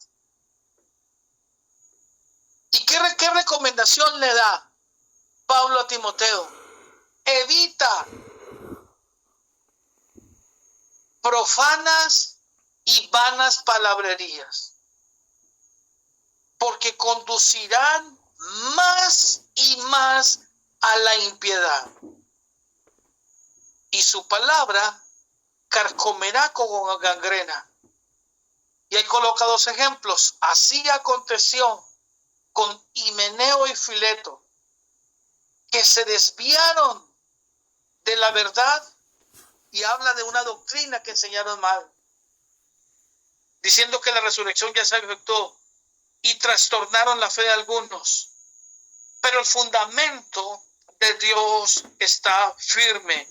¿Y qué recomendación le da Pablo a Timoteo? Evita profanas y vanas palabrerías, porque conducirán más y más a la impiedad, y su palabra carcomerá como gangrena. Y ahí coloca dos ejemplos. Así aconteció con Himeneo y Fileto, que se desviaron de la verdad, y habla de una doctrina que enseñaron mal, diciendo que la resurrección ya se efectuó, y trastornaron la fe de algunos. Pero el fundamento de Dios está firme,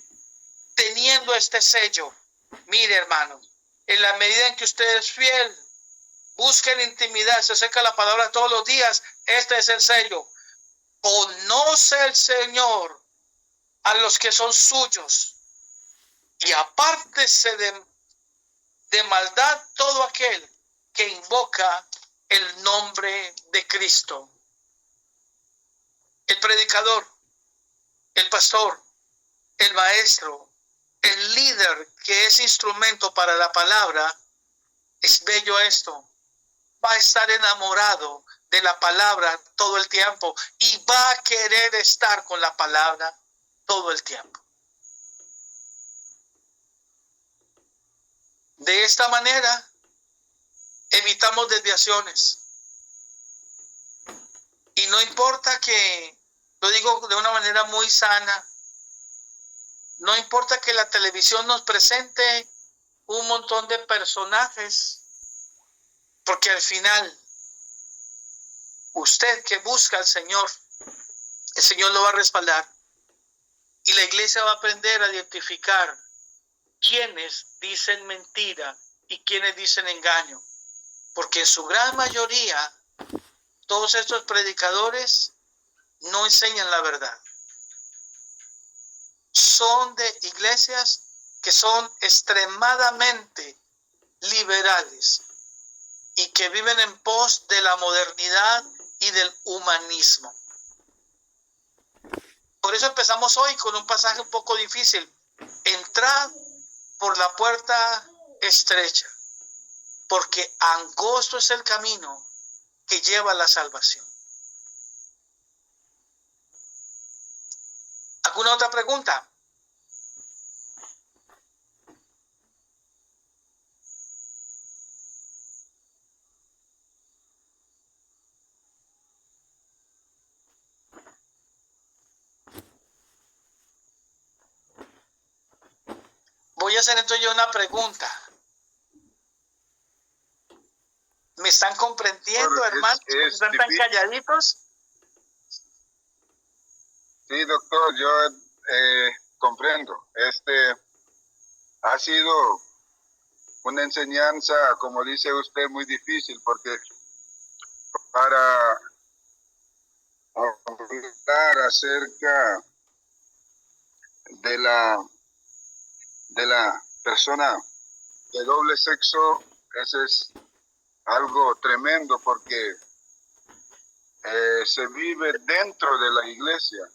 teniendo este sello. Mire, hermanos, en la medida en que usted es fiel, busque la intimidad, se acerca a la palabra todos los días, este es el sello. Conoce el Señor a los que son suyos, y apártese de maldad todo aquel que invoca el nombre de Cristo. El predicador, el pastor, el maestro, el líder que es instrumento para la palabra, es bello esto, va a estar enamorado de la palabra todo el tiempo y va a querer estar con la palabra todo el tiempo. De esta manera evitamos desviaciones. Y no importa que, lo digo de una manera muy sana, no importa que la televisión nos presente un montón de personajes, porque al final, usted que busca al Señor, el Señor lo va a respaldar. Y la iglesia va a aprender a identificar quiénes dicen mentira y quiénes dicen engaño. Porque en su gran mayoría, todos estos predicadores no enseñan la verdad. Son de iglesias que son extremadamente liberales y que viven en pos de la modernidad y del humanismo. Por eso empezamos hoy con un pasaje un poco difícil. Entrad por la puerta estrecha, porque angosto es el camino que lleva a la salvación. ¿Alguna otra pregunta? Voy a hacer entonces yo una pregunta. ¿Me están comprendiendo, hermanos? ¿Están tan calladitos? Sí, doctor, yo comprendo. Ha sido una enseñanza, como dice usted, muy difícil, porque para hablar acerca de la persona de doble sexo, ese es algo tremendo, porque se vive dentro de la iglesia,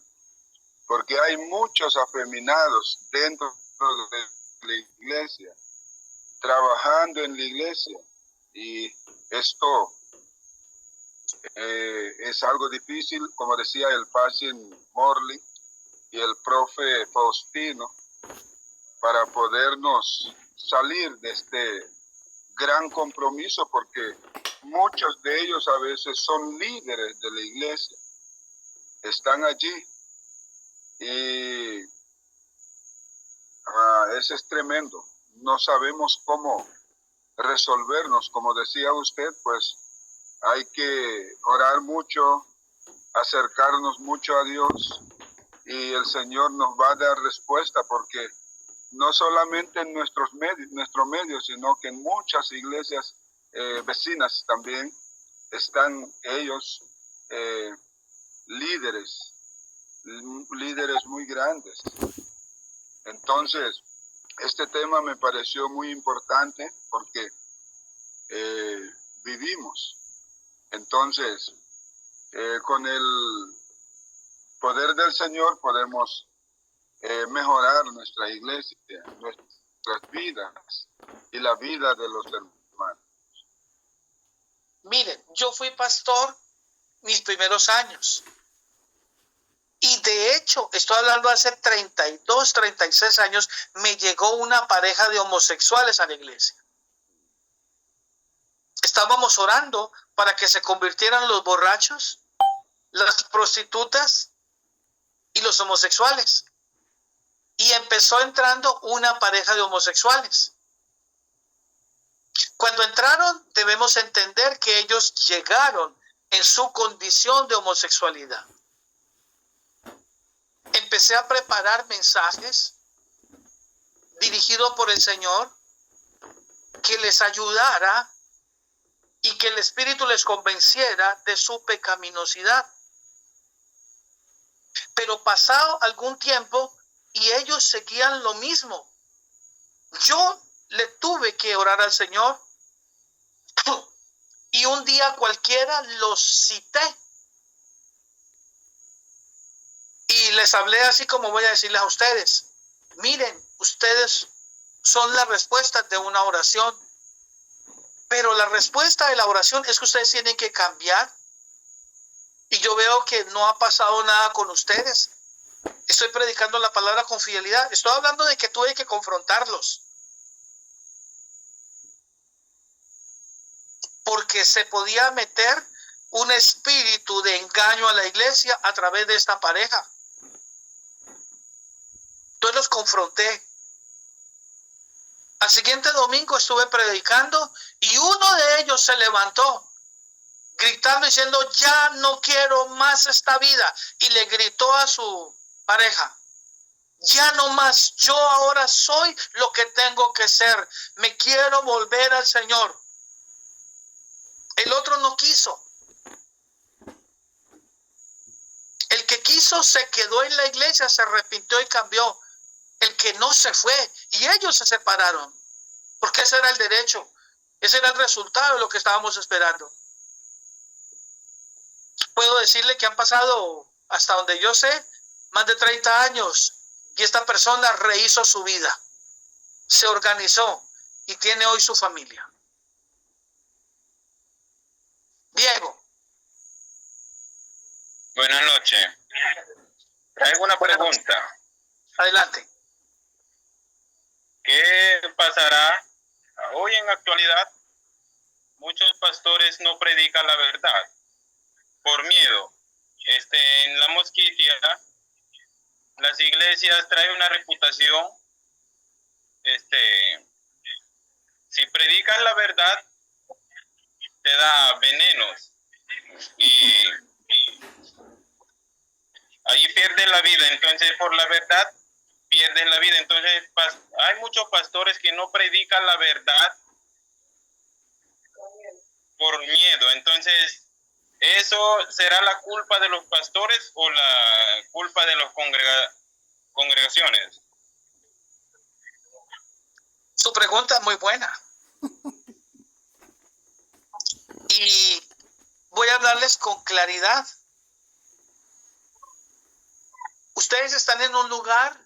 porque hay muchos afeminados dentro de la iglesia, trabajando en la iglesia, y esto es algo difícil, como decía el Passion Morley y el profe Faustino, para podernos salir de este gran compromiso, porque muchos de ellos a veces son líderes de la iglesia, están allí, y eso es tremendo. No sabemos cómo resolvernos. Como decía usted, pues hay que orar mucho, acercarnos mucho a Dios, y el Señor nos va a dar respuesta, porque no solamente en nuestro medio, sino que en muchas iglesias vecinas también están ellos líderes muy grandes. Entonces, este tema me pareció muy importante, porque vivimos. Entonces, con el poder del Señor podemos mejorar nuestra iglesia, nuestras vidas y la vida de los hermanos. Miren, yo fui pastor mis primeros años. Y de hecho, estoy hablando hace 32, 36 años, me llegó una pareja de homosexuales a la iglesia. Estábamos orando para que se convirtieran los borrachos, las prostitutas y los homosexuales. Y empezó entrando una pareja de homosexuales. Cuando entraron, debemos entender que ellos llegaron en su condición de homosexualidad. Empecé a preparar mensajes dirigidos por el Señor que les ayudara y que el Espíritu les convenciera de su pecaminosidad. Pero pasado algún tiempo y ellos seguían lo mismo. Yo le tuve que orar al Señor y un día cualquiera los cité. Y les hablé así como voy a decirles a ustedes. Miren, ustedes son la respuesta de una oración. Pero la respuesta de la oración es que ustedes tienen que cambiar. Y yo veo que no ha pasado nada con ustedes. Estoy predicando la palabra con fidelidad. Estoy hablando de que tuve que confrontarlos. Porque se podía meter un espíritu de engaño a la iglesia a través de esta pareja. Entonces los confronté. Al siguiente domingo estuve predicando y uno de ellos se levantó gritando diciendo: ya no quiero más esta vida. Y le gritó a su pareja: ya no más, yo ahora soy lo que tengo que ser. Me quiero volver al Señor. El otro no quiso. El que quiso se quedó en la iglesia, se arrepintió y cambió. El que no se fue y ellos se separaron. Porque ese era el derecho. Ese era el resultado de lo que estábamos esperando. Puedo decirle que han pasado, hasta donde yo sé, más de 30 años. Y esta persona rehizo su vida. Se organizó y tiene hoy su familia. Diego. Buenas noches. Traigo una pregunta. Adelante. ¿Qué pasará hoy en la actualidad? Muchos pastores no predican la verdad por miedo. En la Mosquitia, las iglesias traen una reputación. Si predican la verdad, te da venenos y ahí pierden la vida. Entonces, por la verdad, pierden la vida. Entonces, hay muchos pastores que no predican la verdad por miedo. Entonces, ¿eso será la culpa de los pastores o la culpa de las congregaciones? Su pregunta es muy buena. Y voy a hablarles con claridad. Ustedes están en un lugar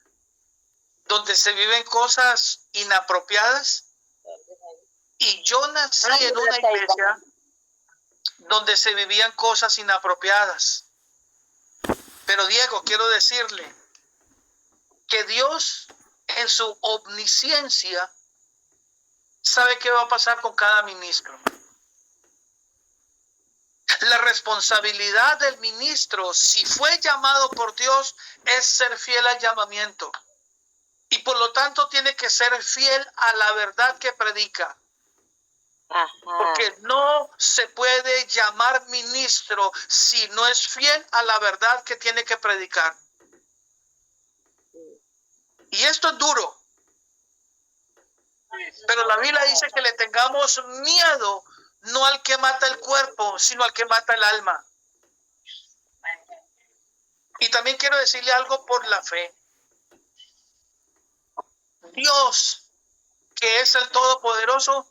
donde se viven cosas inapropiadas. Y yo nací en una iglesia donde se vivían cosas inapropiadas. Pero Diego, quiero decirle que Dios en su omnisciencia sabe qué va a pasar con cada ministro. La responsabilidad del ministro, si fue llamado por Dios, es ser fiel al llamamiento. Y por lo tanto tiene que ser fiel a la verdad que predica. Porque no se puede llamar ministro si no es fiel a la verdad que tiene que predicar. Y esto es duro. Pero la Biblia dice que le tengamos miedo, no al que mata el cuerpo, sino al que mata el alma. Y también quiero decirle algo por la fe. Dios, que es el Todopoderoso,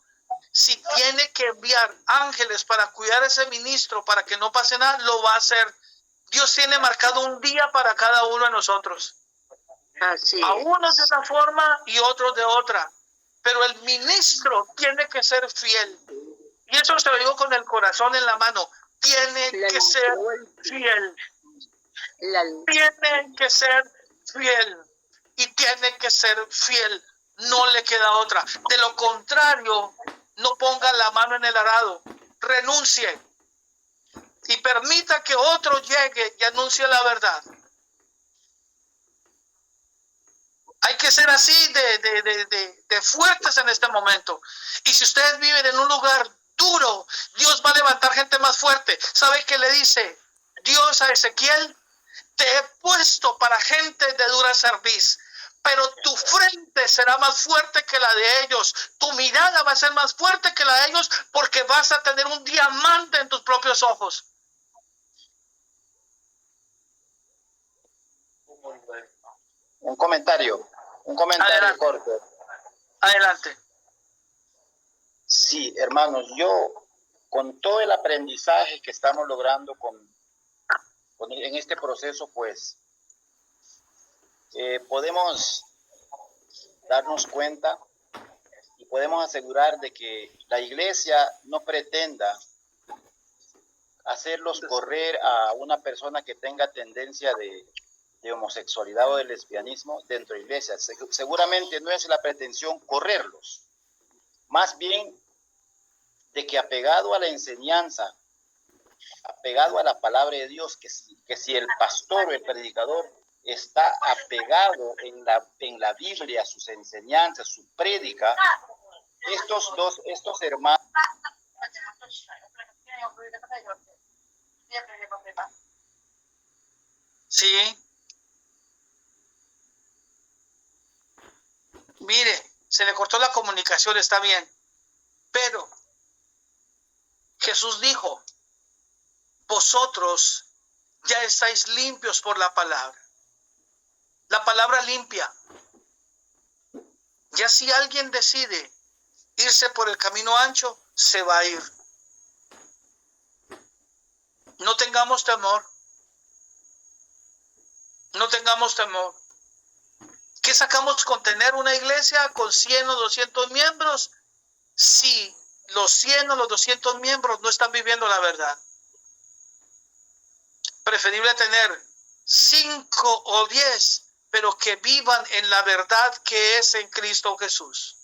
Si tiene que enviar ángeles para cuidar a ese ministro, para que no pase nada, lo va a hacer. Dios tiene marcado un día para cada uno de nosotros. Así A es. unos de una forma y otros de otra. Pero el ministro tiene que ser fiel. Y eso se lo digo con el corazón en la mano. Tiene que ser fiel. Tiene que ser fiel. Y tiene que ser fiel. No le queda otra. De lo contrario, no ponga la mano en el arado. Renuncie. Y permita que otro llegue y anuncie la verdad. Hay que ser así de fuertes en este momento. Y si ustedes viven en un lugar duro, Dios va a levantar gente más fuerte. ¿Sabe qué le dice Dios a Ezequiel? Te he puesto para gente de dura cerviz, pero tu frente será más fuerte que la de ellos. Tu mirada va a ser más fuerte que la de ellos, porque vas a tener un diamante en tus propios ojos. Un comentario Adelante. corto. Adelante. Sí, hermanos, yo con todo el aprendizaje que estamos logrando en este proceso, pues podemos darnos cuenta y podemos asegurar de que la iglesia no pretenda hacerlos correr a una persona que tenga tendencia de homosexualidad o de lesbianismo dentro de la iglesia. Seguramente no es la pretensión correrlos, más bien de que apegado a la enseñanza, apegado a la palabra de Dios, que si el pastor o el predicador está apegado en la Biblia, sus enseñanzas, su prédica, estos hermanos Sí. Mire, se le cortó la comunicación, está bien. Pero Jesús dijo, vosotros ya estáis limpios por la palabra. La palabra limpia. Ya si alguien decide irse por el camino ancho, se va a ir. No tengamos temor. No tengamos temor. ¿Qué sacamos con tener una iglesia con 100 o 200 miembros si los 100 o los 200 miembros no están viviendo la verdad? Preferible tener 5 o 10, pero que vivan en la verdad que es en Cristo Jesús.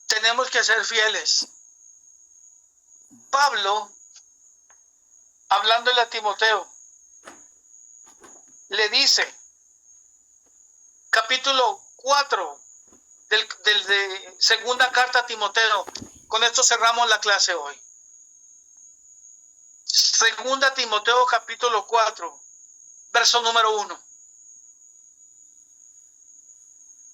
Tenemos que ser fieles. Pablo, hablándole a Timoteo, le dice, capítulo 4 de segunda carta a Timoteo. Con esto cerramos la clase hoy. Segunda Timoteo capítulo 4, verso número 1.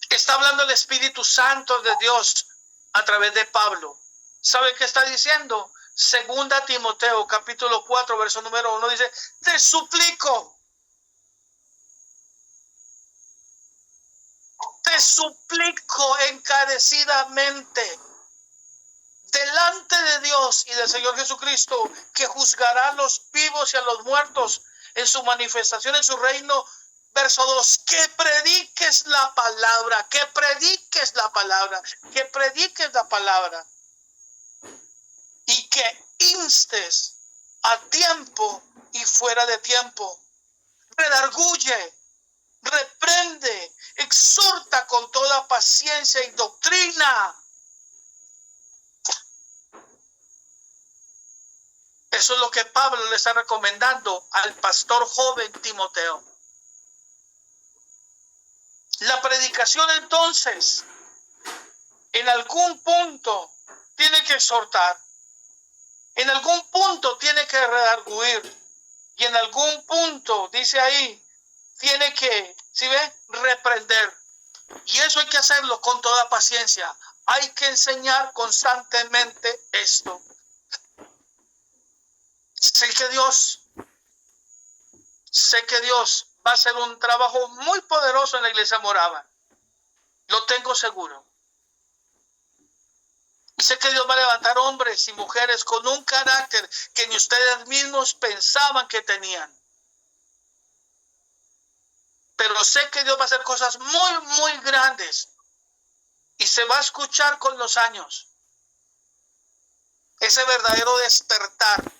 Está hablando el Espíritu Santo de Dios a través de Pablo. ¿Sabe qué está diciendo? Segunda Timoteo capítulo 4, verso número 1 dice, te suplico encarecidamente delante de Dios y del Señor Jesucristo, que juzgará a los vivos y a los muertos en su manifestación en su reino. Verso 2, que prediques la palabra, que prediques la palabra, que prediques la palabra, y que instes a tiempo y fuera de tiempo. Redarguye, reprende, exhorta con toda paciencia y doctrina. Eso es lo que Pablo le está recomendando al pastor joven Timoteo. La predicación entonces, en algún punto, tiene que exhortar. En algún punto tiene que redarguir. Y en algún punto, dice ahí, tiene que, ¿sí ve? Reprender. Y eso hay que hacerlo con toda paciencia. Hay que enseñar constantemente esto. Sé que Dios va a ser un trabajo muy poderoso en la iglesia morava. Lo tengo seguro. Y sé que Dios va a levantar hombres y mujeres con un carácter que ni ustedes mismos pensaban que tenían. Pero sé que Dios va a hacer cosas muy, muy grandes. Y se va a escuchar con los años. Ese verdadero despertar.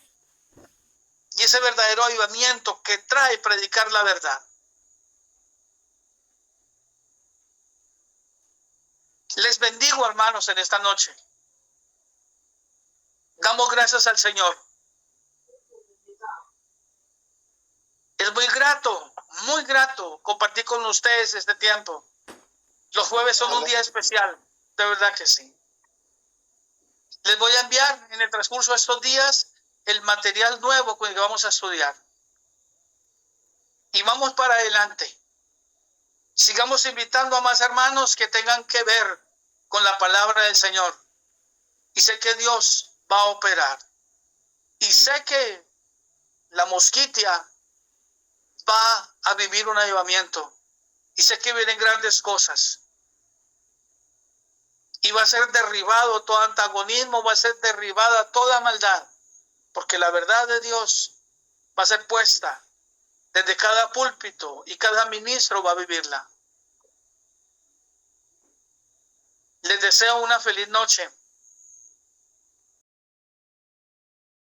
Y ese verdadero avivamiento que trae predicar la verdad. Les bendigo, hermanos, en esta noche. Damos gracias al Señor. Es muy grato compartir con ustedes este tiempo. Los jueves son un día especial, de verdad que sí. Les voy a enviar en el transcurso de estos días el material nuevo con el que vamos a estudiar. Y vamos para adelante. Sigamos invitando a más hermanos que tengan que ver con la palabra del Señor. Y sé que Dios va a operar. Y sé que la Mosquitia va a vivir un avivamiento. Y sé que vienen grandes cosas. Y va a ser derribado todo antagonismo, va a ser derribada toda maldad. Porque la verdad de Dios va a ser puesta desde cada púlpito y cada ministro va a vivirla. Les deseo una feliz noche.